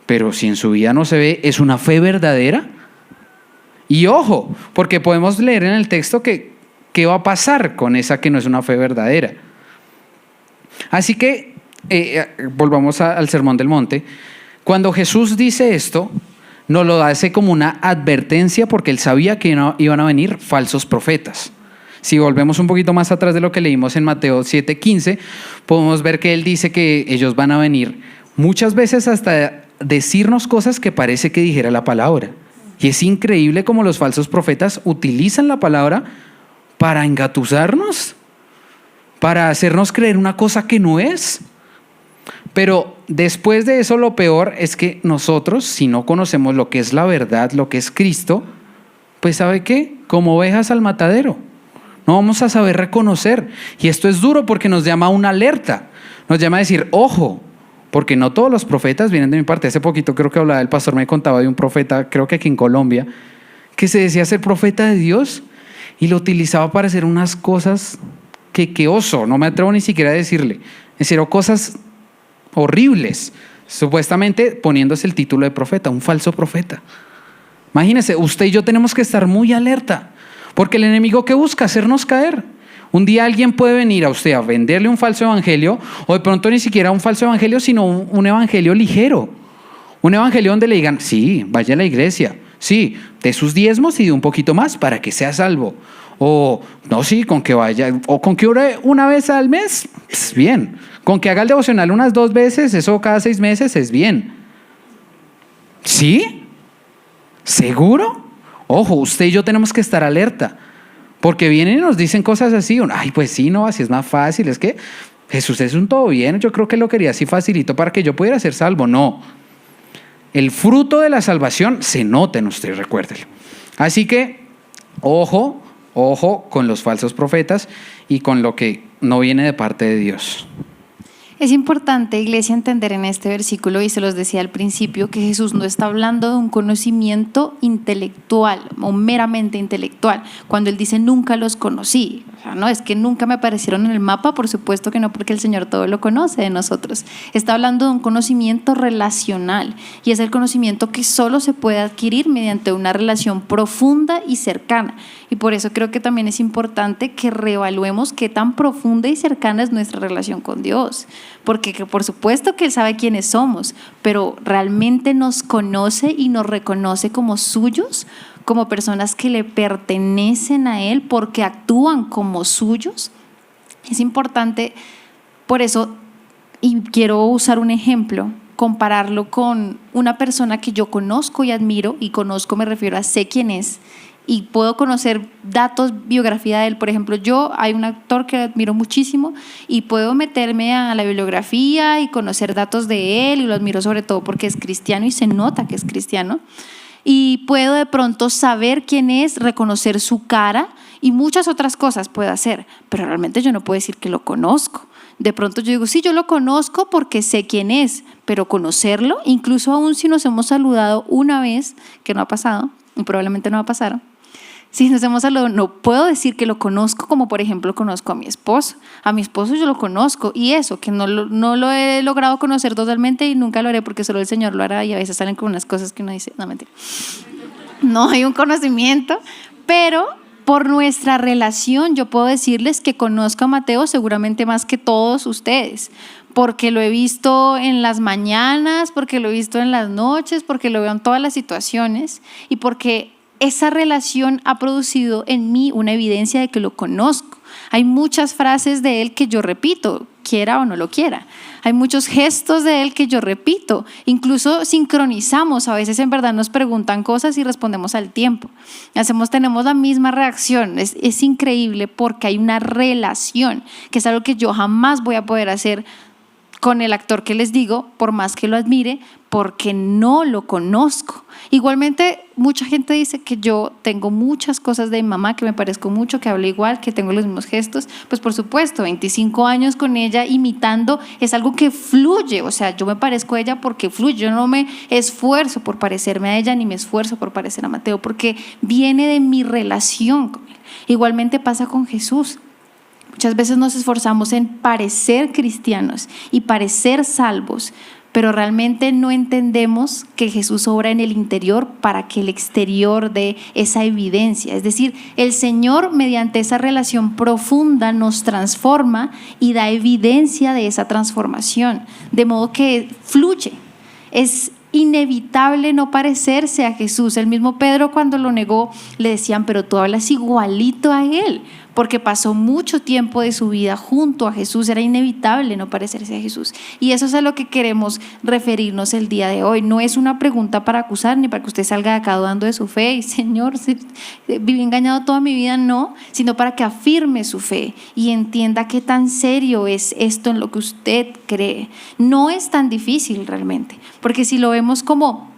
Pero si en su vida no se ve, ¿es una fe verdadera? Y ojo, porque podemos leer en el texto que ¿qué va a pasar con esa que no es una fe verdadera? Así que volvamos al Sermón del Monte. Cuando Jesús dice esto, nos lo hace como una advertencia porque él sabía que iban a venir falsos profetas. Si volvemos un poquito más atrás de lo que leímos en Mateo 7:15, podemos ver que él dice que ellos van a venir muchas veces hasta decirnos cosas que parece que dijera la palabra. Y es increíble cómo los falsos profetas utilizan la palabra para engatusarnos, para hacernos creer una cosa que no es. Pero después de eso, lo peor es que nosotros, si no conocemos lo que es la verdad, lo que es Cristo, pues ¿sabe qué? Como ovejas al matadero. No vamos a saber reconocer. Y esto es duro porque nos llama a una alerta. Nos llama a decir, ojo, porque no todos los profetas vienen de mi parte. Hace poquito creo que hablaba, el pastor me contaba de un profeta, creo que aquí en Colombia, que se decía ser profeta de Dios y lo utilizaba para hacer unas cosas que oso, no me atrevo ni siquiera a decirle. En serio, cosas horribles, supuestamente poniéndose el título de profeta, un falso profeta. Imagínense, usted y yo tenemos que estar muy alerta, porque el enemigo que busca hacernos caer. Un día alguien puede venir a usted a venderle un falso evangelio, o de pronto ni siquiera un falso evangelio, sino un evangelio ligero. Un evangelio donde le digan, sí, vaya a la iglesia, sí, de sus diezmos y de un poquito más para que sea salvo. O no, sí, con que vaya, o con que ore una vez al mes, es bien. Con que haga el devocional unas 2 veces, eso cada 6 meses es bien. ¿Sí? ¿Seguro? Ojo, usted y yo tenemos que estar alerta, porque vienen y nos dicen cosas así, ay, pues sí, no, así es más fácil, es que Jesús es un todo bien, yo creo que lo quería así facilito para que yo pudiera ser salvo. No, el fruto de la salvación se nota en usted, recuérdelo. Así que, ojo con los falsos profetas y con lo que no viene de parte de Dios. Es importante, iglesia, entender en este versículo, y se los decía al principio, que Jesús no está hablando de un conocimiento intelectual o meramente intelectual. Cuando Él dice, nunca los conocí, o sea, no es que nunca me aparecieron en el mapa, por supuesto que no, porque el Señor todo lo conoce de nosotros. Está hablando de un conocimiento relacional, y es el conocimiento que solo se puede adquirir mediante una relación profunda y cercana. Y por eso creo que también es importante que reevaluemos qué tan profunda y cercana es nuestra relación con Dios. Porque por supuesto que Él sabe quiénes somos, pero realmente nos conoce y nos reconoce como suyos, como personas que le pertenecen a Él porque actúan como suyos. Es importante, por eso, y quiero usar un ejemplo, compararlo con una persona que yo conozco y admiro, y conozco me refiero a sé quién es, y puedo conocer datos, biografía de él. Por ejemplo, hay un actor que admiro muchísimo y puedo meterme a la bibliografía y conocer datos de él, y lo admiro sobre todo porque es cristiano y se nota que es cristiano. Y puedo de pronto saber quién es, reconocer su cara y muchas otras cosas puedo hacer, pero realmente yo no puedo decir que lo conozco. De pronto yo digo, sí, yo lo conozco porque sé quién es, pero conocerlo, incluso aún si nos hemos saludado una vez, que no ha pasado y probablemente no va a pasar, si nos hemos saludado, no puedo decir que lo conozco, como por ejemplo conozco a mi esposo. A mi esposo yo lo conozco, y eso, que no lo he logrado conocer totalmente y nunca lo haré porque solo el Señor lo hará, y a veces salen con unas cosas que uno dice, no, mentira. No hay un conocimiento, pero por nuestra relación yo puedo decirles que conozco a Mateo seguramente más que todos ustedes, porque lo he visto en las mañanas, porque lo he visto en las noches, porque lo veo en todas las situaciones y porque esa relación ha producido en mí una evidencia de que lo conozco. Hay muchas frases de él que yo repito, quiera o no lo quiera. Hay muchos gestos de él que yo repito. Incluso sincronizamos. A veces en verdad nos preguntan cosas y respondemos al tiempo. Tenemos la misma reacción. Es increíble porque hay una relación, que es algo que yo jamás voy a poder hacer con el actor que les digo, por más que lo admire, porque no lo conozco. Igualmente, mucha gente dice que yo tengo muchas cosas de mi mamá, que me parezco mucho, que hablo igual, que tengo los mismos gestos. Pues por supuesto, 25 años con ella imitando es algo que fluye. O sea, yo me parezco a ella porque fluye. Yo no me esfuerzo por parecerme a ella, ni me esfuerzo por parecer a Mateo, porque viene de mi relación con él. Igualmente pasa con Jesús. Muchas veces nos esforzamos en parecer cristianos y parecer salvos, pero realmente no entendemos que Jesús obra en el interior para que el exterior dé esa evidencia. Es decir, el Señor mediante esa relación profunda nos transforma y da evidencia de esa transformación, de modo que fluye. Es inevitable no parecerse a Jesús. El mismo Pedro, cuando lo negó, le decían, pero tú hablas igualito a él, porque pasó mucho tiempo de su vida junto a Jesús. Era inevitable no parecerse a Jesús. Y eso es a lo que queremos referirnos el día de hoy. No es una pregunta para acusar, ni para que usted salga de acá dudando de su fe y Señor, viví engañado toda mi vida, no, sino para que afirme su fe y entienda qué tan serio es esto en lo que usted cree. No es tan difícil realmente, porque si lo vemos como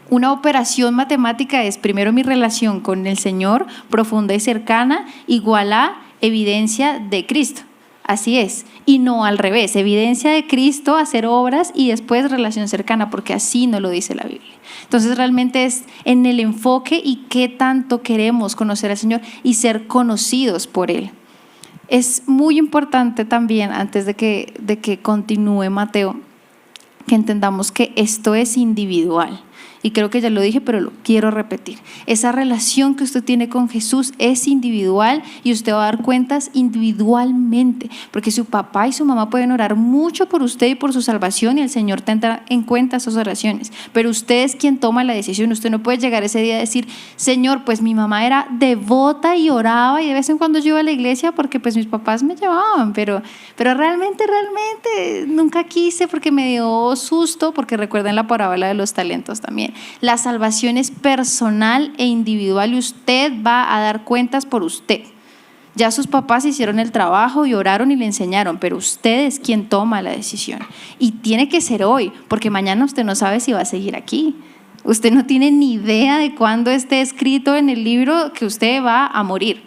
una operación matemática, es primero mi relación con el Señor, profunda y cercana, igual a evidencia de Cristo. Así es, y no al revés, evidencia de Cristo, hacer obras y después relación cercana, porque así no lo dice la Biblia. Entonces realmente es en el enfoque y qué tanto queremos conocer al Señor y ser conocidos por Él. Es muy importante también, antes de que continúe Mateo, que entendamos que esto es individual. Y creo que ya lo dije, pero lo quiero repetir. Esa relación que usted tiene con Jesús es individual y usted va a dar cuentas individualmente, porque su papá y su mamá pueden orar mucho por usted y por su salvación y el Señor tendrá en cuenta esas oraciones, pero usted es quien toma la decisión. Usted no puede llegar ese día a decir, Señor, pues mi mamá era devota y oraba y de vez en cuando yo iba a la iglesia porque pues mis papás me llevaban, pero realmente nunca quise porque me dio susto, porque recuerden la parábola de los talentos también. La salvación es personal e individual y usted va a dar cuentas por usted. Ya sus papás hicieron el trabajo y oraron y le enseñaron, pero usted es quien toma la decisión. Y tiene que ser hoy, porque mañana usted no sabe si va a seguir aquí. Usted no tiene ni idea de cuándo esté escrito en el libro que usted va a morir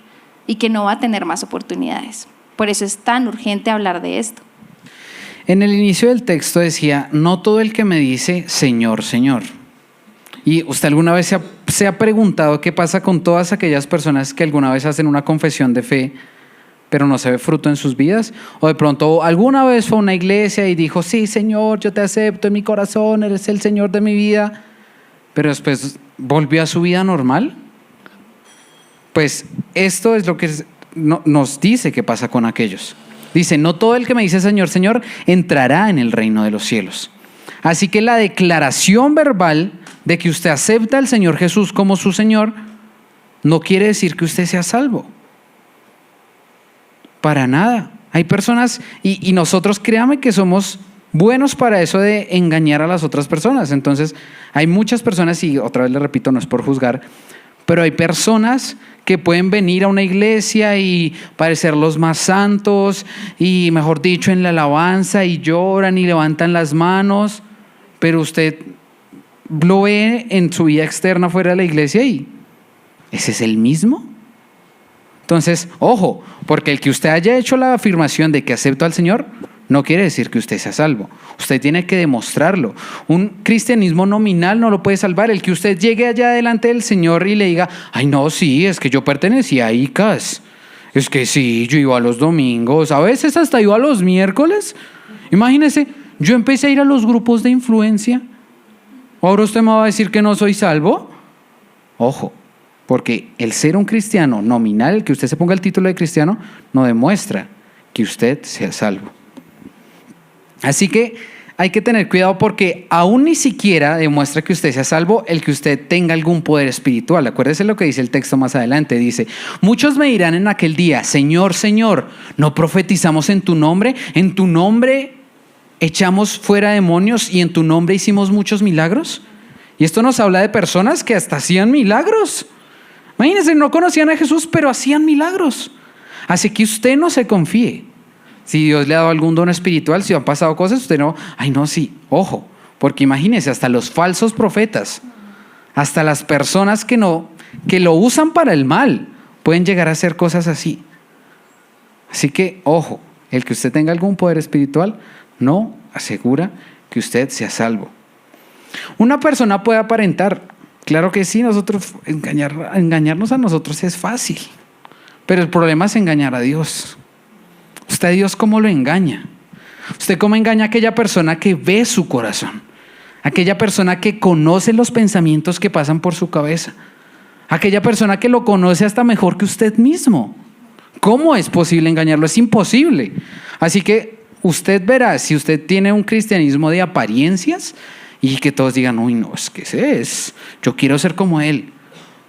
y que no va a tener más oportunidades. Por eso es tan urgente hablar de esto. En el inicio del texto decía, no todo el que me dice, Señor, Señor. ¿Y usted alguna vez se ha preguntado qué pasa con todas aquellas personas que alguna vez hacen una confesión de fe, pero no se ve fruto en sus vidas? O de pronto alguna vez fue a una iglesia y dijo, sí, Señor, yo te acepto en mi corazón, eres el Señor de mi vida, pero después volvió a su vida normal. Pues esto es lo que nos dice que pasa con aquellos. Dice, no todo el que me dice Señor, Señor, entrará en el reino de los cielos. Así que la declaración verbal de que usted acepta al Señor Jesús como su Señor no quiere decir que usted sea salvo. Para nada. Hay personas, y nosotros créame que somos buenos para eso de engañar a las otras personas. Entonces hay muchas personas, y otra vez le repito, no es por juzgar, pero hay personas que pueden venir a una iglesia y parecer los más santos y, mejor dicho, en la alabanza, y lloran y levantan las manos, pero usted lo ve en su vida externa fuera de la iglesia y ¿ese es el mismo? Entonces, ojo, porque el que usted haya hecho la afirmación de que acepto al Señor no quiere decir que usted sea salvo. Usted tiene que demostrarlo. Un cristianismo nominal no lo puede salvar. El que usted llegue allá delante del Señor y le diga, ay no, sí, es que yo pertenecía a ICAS, es que sí, yo iba a los domingos, a veces hasta iba a los miércoles. Imagínese, yo empecé a ir a los grupos de influencia. ¿Ahora usted me va a decir que no soy salvo? Ojo, porque el ser un cristiano nominal, el que usted se ponga el título de cristiano, no demuestra que usted sea salvo. Así que hay que tener cuidado porque aún ni siquiera demuestra que usted sea salvo el que usted tenga algún poder espiritual. Acuérdese lo que dice el texto más adelante. Dice, muchos me dirán en aquel día, Señor, Señor, ¿no profetizamos en tu nombre? ¿En tu nombre echamos fuera demonios y en tu nombre hicimos muchos milagros? Y esto nos habla de personas que hasta hacían milagros. Imagínense, no conocían a Jesús, pero hacían milagros. Así que usted no se confíe. Si Dios le ha dado algún don espiritual, si han pasado cosas, usted no, sí, ojo, porque imagínese, hasta los falsos profetas, hasta las personas que lo usan para el mal, pueden llegar a hacer cosas así. Así que, ojo, el que usted tenga algún poder espiritual no asegura que usted sea salvo. Una persona puede aparentar, claro que sí, engañarnos a nosotros es fácil, pero el problema es engañar a Dios. ¿Usted a Dios cómo lo engaña? ¿Usted cómo engaña a aquella persona que ve su corazón? Aquella persona que conoce los pensamientos que pasan por su cabeza. Aquella persona que lo conoce hasta mejor que usted mismo. ¿Cómo es posible engañarlo? Es imposible. Así que usted verá, si usted tiene un cristianismo de apariencias y que todos digan, uy, no, es que ese es, yo quiero ser como él.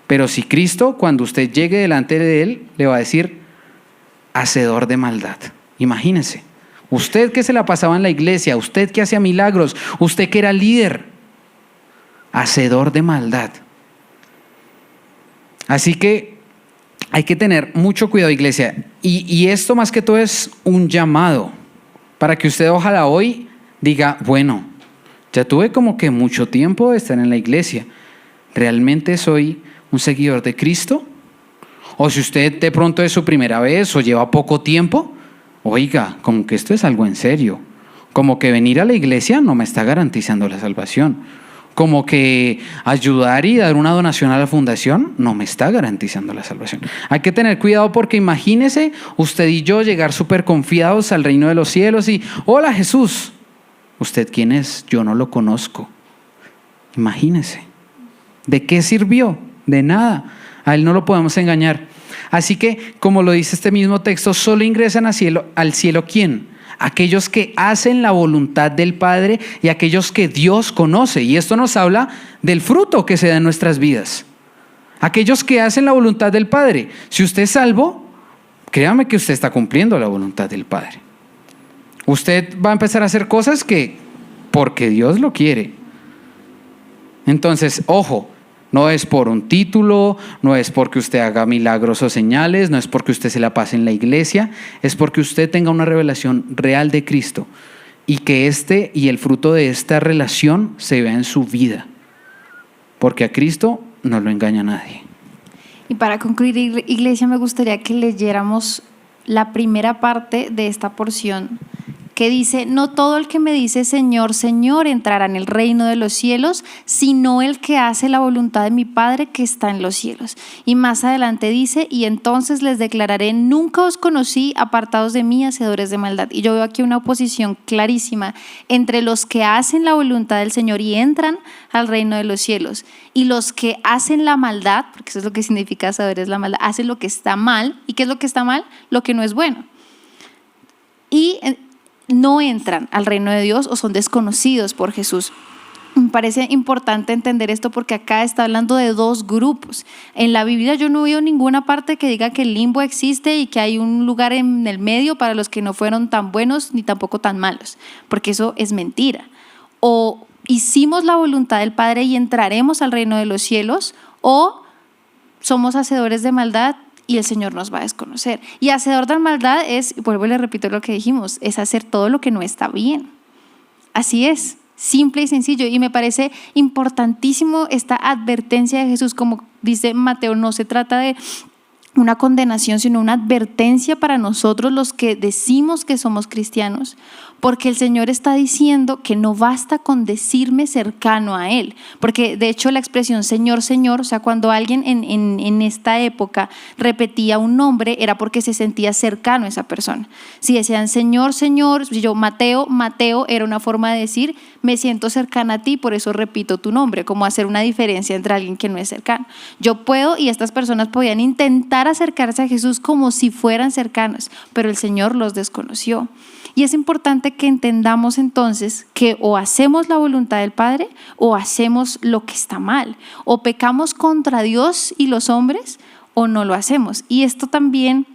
Pero si Cristo, cuando usted llegue delante de él, le va a decir, hacedor de maldad. Imagínese, usted que se la pasaba en la iglesia, usted que hacía milagros, usted que era líder, hacedor de maldad. Así que hay que tener mucho cuidado, iglesia. Y esto más que todo es un llamado para que usted ojalá hoy diga, bueno, ya tuve como que mucho tiempo de estar en la iglesia. ¿Realmente soy un seguidor de Cristo? O si usted de pronto es su primera vez o lleva poco tiempo, oiga, como que esto es algo en serio. Como que venir a la iglesia no me está garantizando la salvación. Como que ayudar y dar una donación a la fundación no me está garantizando la salvación. Hay que tener cuidado porque imagínese usted y yo llegar súper confiados al reino de los cielos y, hola Jesús, ¿usted quién es? Yo no lo conozco. Imagínese. ¿De qué sirvió? De nada. A él no lo podemos engañar. Así que, como lo dice este mismo texto, solo ingresan al cielo ¿quién? Aquellos que hacen la voluntad del Padre y aquellos que Dios conoce. Y esto nos habla del fruto que se da en nuestras vidas. Aquellos que hacen la voluntad del Padre. Si usted es salvo, créame que usted está cumpliendo la voluntad del Padre. Usted va a empezar a hacer cosas porque Dios lo quiere. Entonces, ojo. No es por un título, no es porque usted haga milagros o señales, no es porque usted se la pase en la iglesia, es porque usted tenga una revelación real de Cristo y que y el fruto de esta relación se vea en su vida. Porque a Cristo no lo engaña nadie. Y para concluir, iglesia, me gustaría que leyéramos la primera parte de esta porción que dice, no todo el que me dice Señor, Señor entrará en el reino de los cielos, sino el que hace la voluntad de mi Padre que está en los cielos. Y más adelante dice, y entonces les declararé, nunca os conocí, apartados de mí, hacedores de maldad. Y yo veo aquí una oposición clarísima entre los que hacen la voluntad del Señor y entran al reino de los cielos, y los que hacen la maldad, porque eso es lo que significa hacedores de la maldad, hacen lo que está mal. ¿Y qué es lo que está mal? Lo que no es bueno. Y no entran al reino de Dios o son desconocidos por Jesús. Me parece importante entender esto porque acá está hablando de dos grupos. En la Biblia yo no veo ninguna parte que diga que el limbo existe y que hay un lugar en el medio para los que no fueron tan buenos ni tampoco tan malos, porque eso es mentira. O hicimos la voluntad del Padre y entraremos al reino de los cielos, o somos hacedores de maldad y el Señor nos va a desconocer. Y hacedor de maldad es, vuelvo y le repito lo que dijimos, es hacer todo lo que no está bien. Así es, simple y sencillo. Y me parece importantísimo esta advertencia de Jesús, como dice Mateo, no se trata de una condenación, sino una advertencia para nosotros los que decimos que somos cristianos, porque el Señor está diciendo que no basta con decirme cercano a Él, porque de hecho la expresión Señor, Señor, o sea, cuando alguien en esta época repetía un nombre era porque se sentía cercano a esa persona. Si decían Señor, Señor, si yo Mateo, Mateo era una forma de decir me siento cercana a ti, por eso repito tu nombre, como hacer una diferencia entre alguien que no es cercano. Yo puedo, y estas personas podían intentar acercarse a Jesús como si fueran cercanos, pero el Señor los desconoció. Y es importante que entendamos entonces que o hacemos la voluntad del Padre o hacemos lo que está mal. O pecamos contra Dios y los hombres o no lo hacemos. Y esto también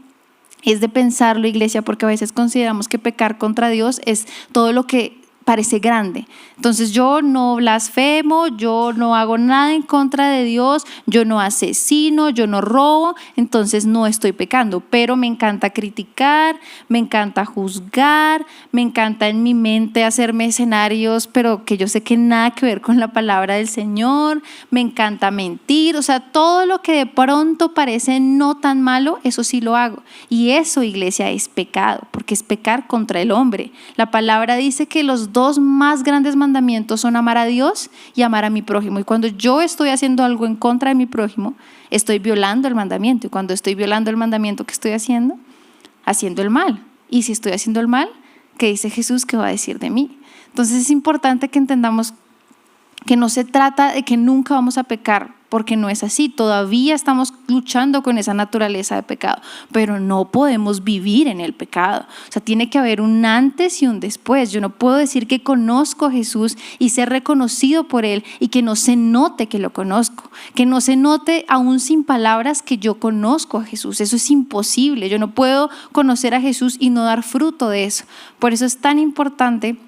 es de pensarlo, iglesia, porque a veces consideramos que pecar contra Dios es todo lo que parece grande. Entonces yo no blasfemo, yo no hago nada en contra de Dios, yo no asesino, yo no robo, entonces no estoy pecando, pero me encanta criticar, me encanta juzgar, me encanta en mi mente hacerme escenarios, pero que yo sé que nada que ver con la palabra del Señor, me encanta mentir, o sea, todo lo que de pronto parece no tan malo, eso sí lo hago. Y eso, iglesia, es pecado, porque es pecar contra el hombre. La palabra dice que los dos más grandes mandamientos son amar a Dios y amar a mi prójimo. Y cuando yo estoy haciendo algo en contra de mi prójimo, estoy violando el mandamiento. Y cuando estoy violando el mandamiento, ¿qué estoy haciendo? Haciendo el mal. Y si estoy haciendo el mal, ¿qué dice Jesús? ¿Qué va a decir de mí? Entonces es importante que entendamos que no se trata de que nunca vamos a pecar, porque no es así. Todavía estamos luchando con esa naturaleza de pecado, pero no podemos vivir en el pecado. O sea, tiene que haber un antes y un después. Yo no puedo decir que conozco a Jesús y ser reconocido por Él y que no se note que lo conozco, que no se note aún sin palabras que yo conozco a Jesús. Eso es imposible. Yo no puedo conocer a Jesús y no dar fruto de eso. Por eso es tan importante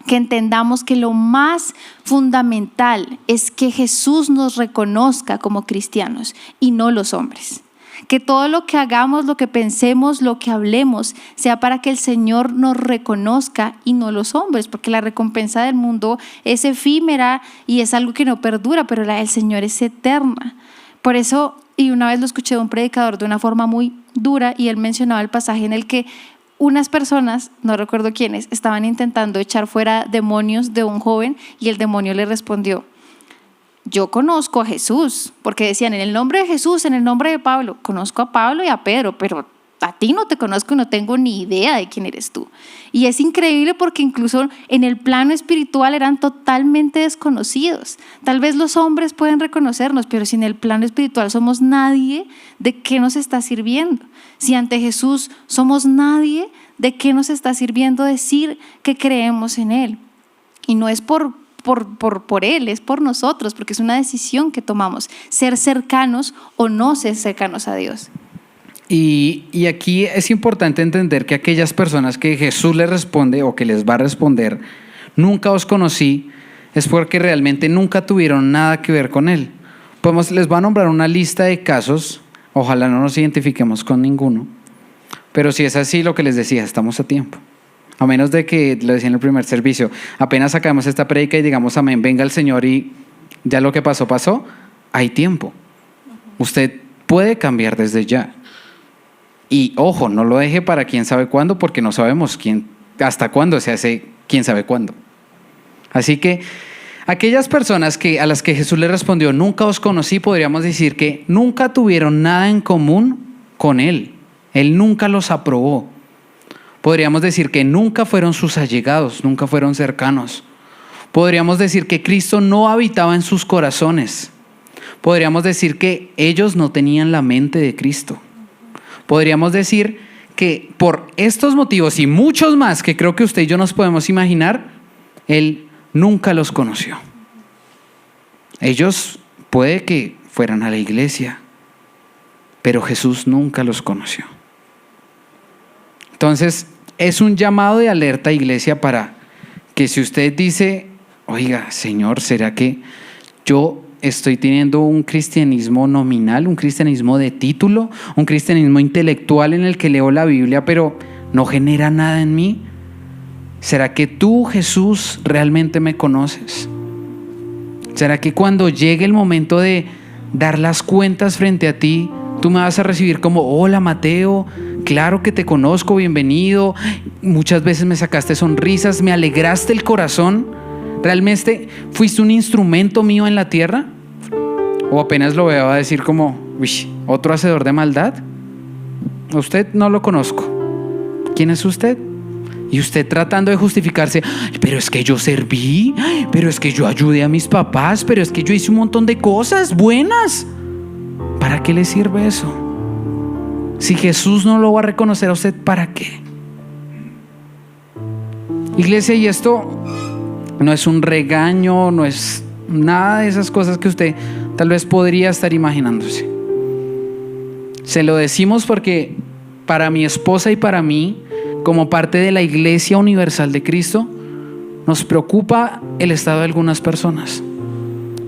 que entendamos que lo más fundamental es que Jesús nos reconozca como cristianos y no los hombres. Que todo lo que hagamos, lo que pensemos, lo que hablemos, sea para que el Señor nos reconozca y no los hombres, porque la recompensa del mundo es efímera y es algo que no perdura, pero la del Señor es eterna. Por eso, y una vez lo escuché de un predicador de una forma muy dura, y él mencionaba el pasaje en el que unas personas, no recuerdo quiénes, estaban intentando echar fuera demonios de un joven y el demonio le respondió: yo conozco a Jesús, porque decían en el nombre de Jesús, en el nombre de Pablo. Conozco a Pablo y a Pedro, pero a ti no te conozco y no tengo ni idea de quién eres tú. Y es increíble porque incluso en el plano espiritual eran totalmente desconocidos. Tal vez los hombres pueden reconocernos, pero si en el plano espiritual somos nadie, ¿de qué nos está sirviendo? Si ante Jesús somos nadie, ¿de qué nos está sirviendo decir que creemos en Él? Y no es por Él, es por nosotros, porque es una decisión que tomamos, ser cercanos o no ser cercanos a Dios. Y aquí es importante entender que aquellas personas que Jesús les responde o que les va a responder, nunca os conocí, es porque realmente nunca tuvieron nada que ver con Él. Les voy a nombrar una lista de casos, ojalá no nos identifiquemos con ninguno, pero si es así, lo que les decía, estamos a tiempo. A menos de que, lo decía en el primer servicio, apenas sacamos esta prédica y digamos amén, venga el Señor y ya lo que pasó, pasó, hay tiempo. Usted puede cambiar desde ya. Y ojo, no lo deje para quién sabe cuándo, porque no sabemos hasta cuándo se hace quién sabe cuándo. Así que aquellas personas a las que Jesús le respondió, nunca os conocí, podríamos decir que nunca tuvieron nada en común con Él. Él nunca los aprobó. Podríamos decir que nunca fueron sus allegados, nunca fueron cercanos. Podríamos decir que Cristo no habitaba en sus corazones. Podríamos decir que ellos no tenían la mente de Cristo. Podríamos decir que por estos motivos y muchos más que creo que usted y yo nos podemos imaginar, Él nunca los conoció. Ellos puede que fueran a la iglesia, pero Jesús nunca los conoció. Entonces, es un llamado de alerta, iglesia, para que si usted dice, oiga, Señor, ¿será que yo estoy teniendo un cristianismo nominal, un cristianismo de título, un cristianismo intelectual en el que leo la Biblia, pero no genera nada en mí? ¿Será que tú, Jesús, realmente me conoces? ¿Será que cuando llegue el momento de dar las cuentas frente a ti, tú me vas a recibir como, hola Mateo, claro que te conozco, bienvenido, muchas veces me sacaste sonrisas, me alegraste el corazón? ¿Realmente fuiste un instrumento mío en la tierra? ¿O apenas lo veo a decir como, uy, otro hacedor de maldad? Usted no lo conozco. ¿Quién es usted? Y usted tratando de justificarse, pero es que yo serví, pero es que yo ayudé a mis papás, pero es que yo hice un montón de cosas buenas. ¿Para qué le sirve eso? Si Jesús no lo va a reconocer a usted, ¿para qué? Iglesia, y esto no es un regaño, no es nada de esas cosas que usted tal vez podría estar imaginándose. Se lo decimos porque para mi esposa y para mí, como parte de la Iglesia Universal de Cristo, nos preocupa el estado de algunas personas.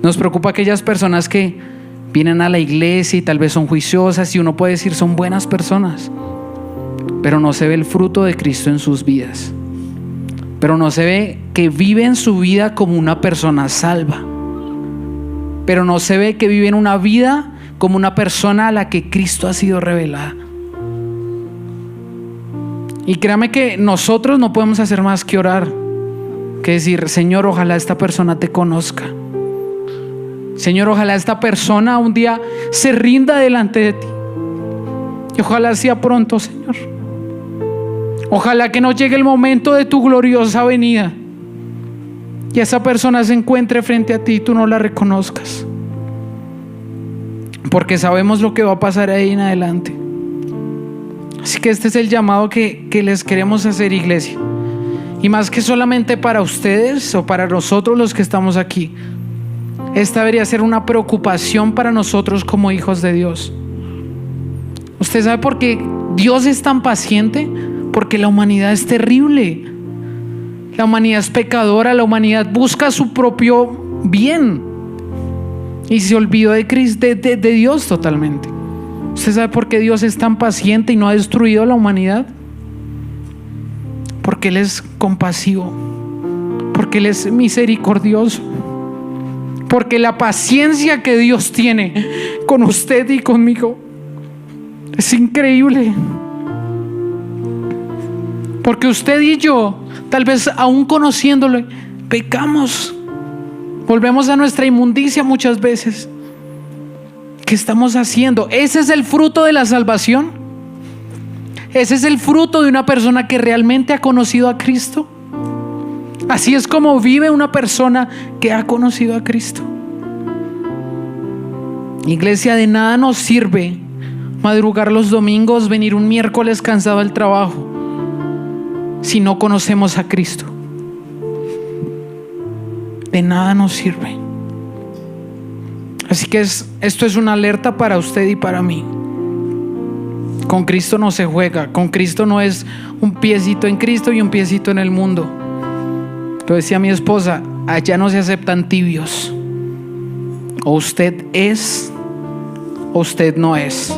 Nos preocupa aquellas personas que vienen a la iglesia y tal vez son juiciosas, y uno puede decir son buenas personas, pero no se ve el fruto de Cristo en sus vidas. Pero no se ve que viven su vida como una persona salva. Pero no se ve que viven una vida como una persona a la que Cristo ha sido revelada. Y créame que nosotros no podemos hacer más que orar, que decir: Señor, ojalá esta persona te conozca. Señor, ojalá esta persona un día se rinda delante de ti. Y ojalá sea pronto, Señor. Ojalá que no llegue el momento de tu gloriosa venida y esa persona se encuentre frente a ti y tú no la reconozcas, porque sabemos lo que va a pasar ahí en adelante. Así que este es el llamado que les queremos hacer, iglesia. Y más que solamente para ustedes o para nosotros los que estamos aquí, esta debería ser una preocupación para nosotros como hijos de Dios. ¿Usted sabe por qué Dios es tan paciente? Porque la humanidad es terrible. La humanidad es pecadora, la humanidad busca su propio bien y se olvidó de Dios totalmente. ¿Usted sabe por qué Dios es tan paciente y no ha destruido a la humanidad? Porque Él es compasivo, porque Él es misericordioso, porque la paciencia que Dios tiene con usted y conmigo es increíble. Porque usted y yo, tal vez aún conociéndolo, pecamos, volvemos a nuestra inmundicia muchas veces. ¿Qué estamos haciendo? ¿Ese es el fruto de la salvación? ¿Ese es el fruto de una persona que realmente ha conocido a Cristo? Así es como vive una persona que ha conocido a Cristo. Iglesia, de nada nos sirve madrugar los domingos, venir un miércoles cansado al trabajo, si no conocemos a Cristo. De nada nos sirve. Así que esto es una alerta para usted y para mí. Con Cristo no se juega. Con Cristo no es un piecito en Cristo y un piecito en el mundo. Lo decía mi esposa: allá no se aceptan tibios. O usted es o usted no es.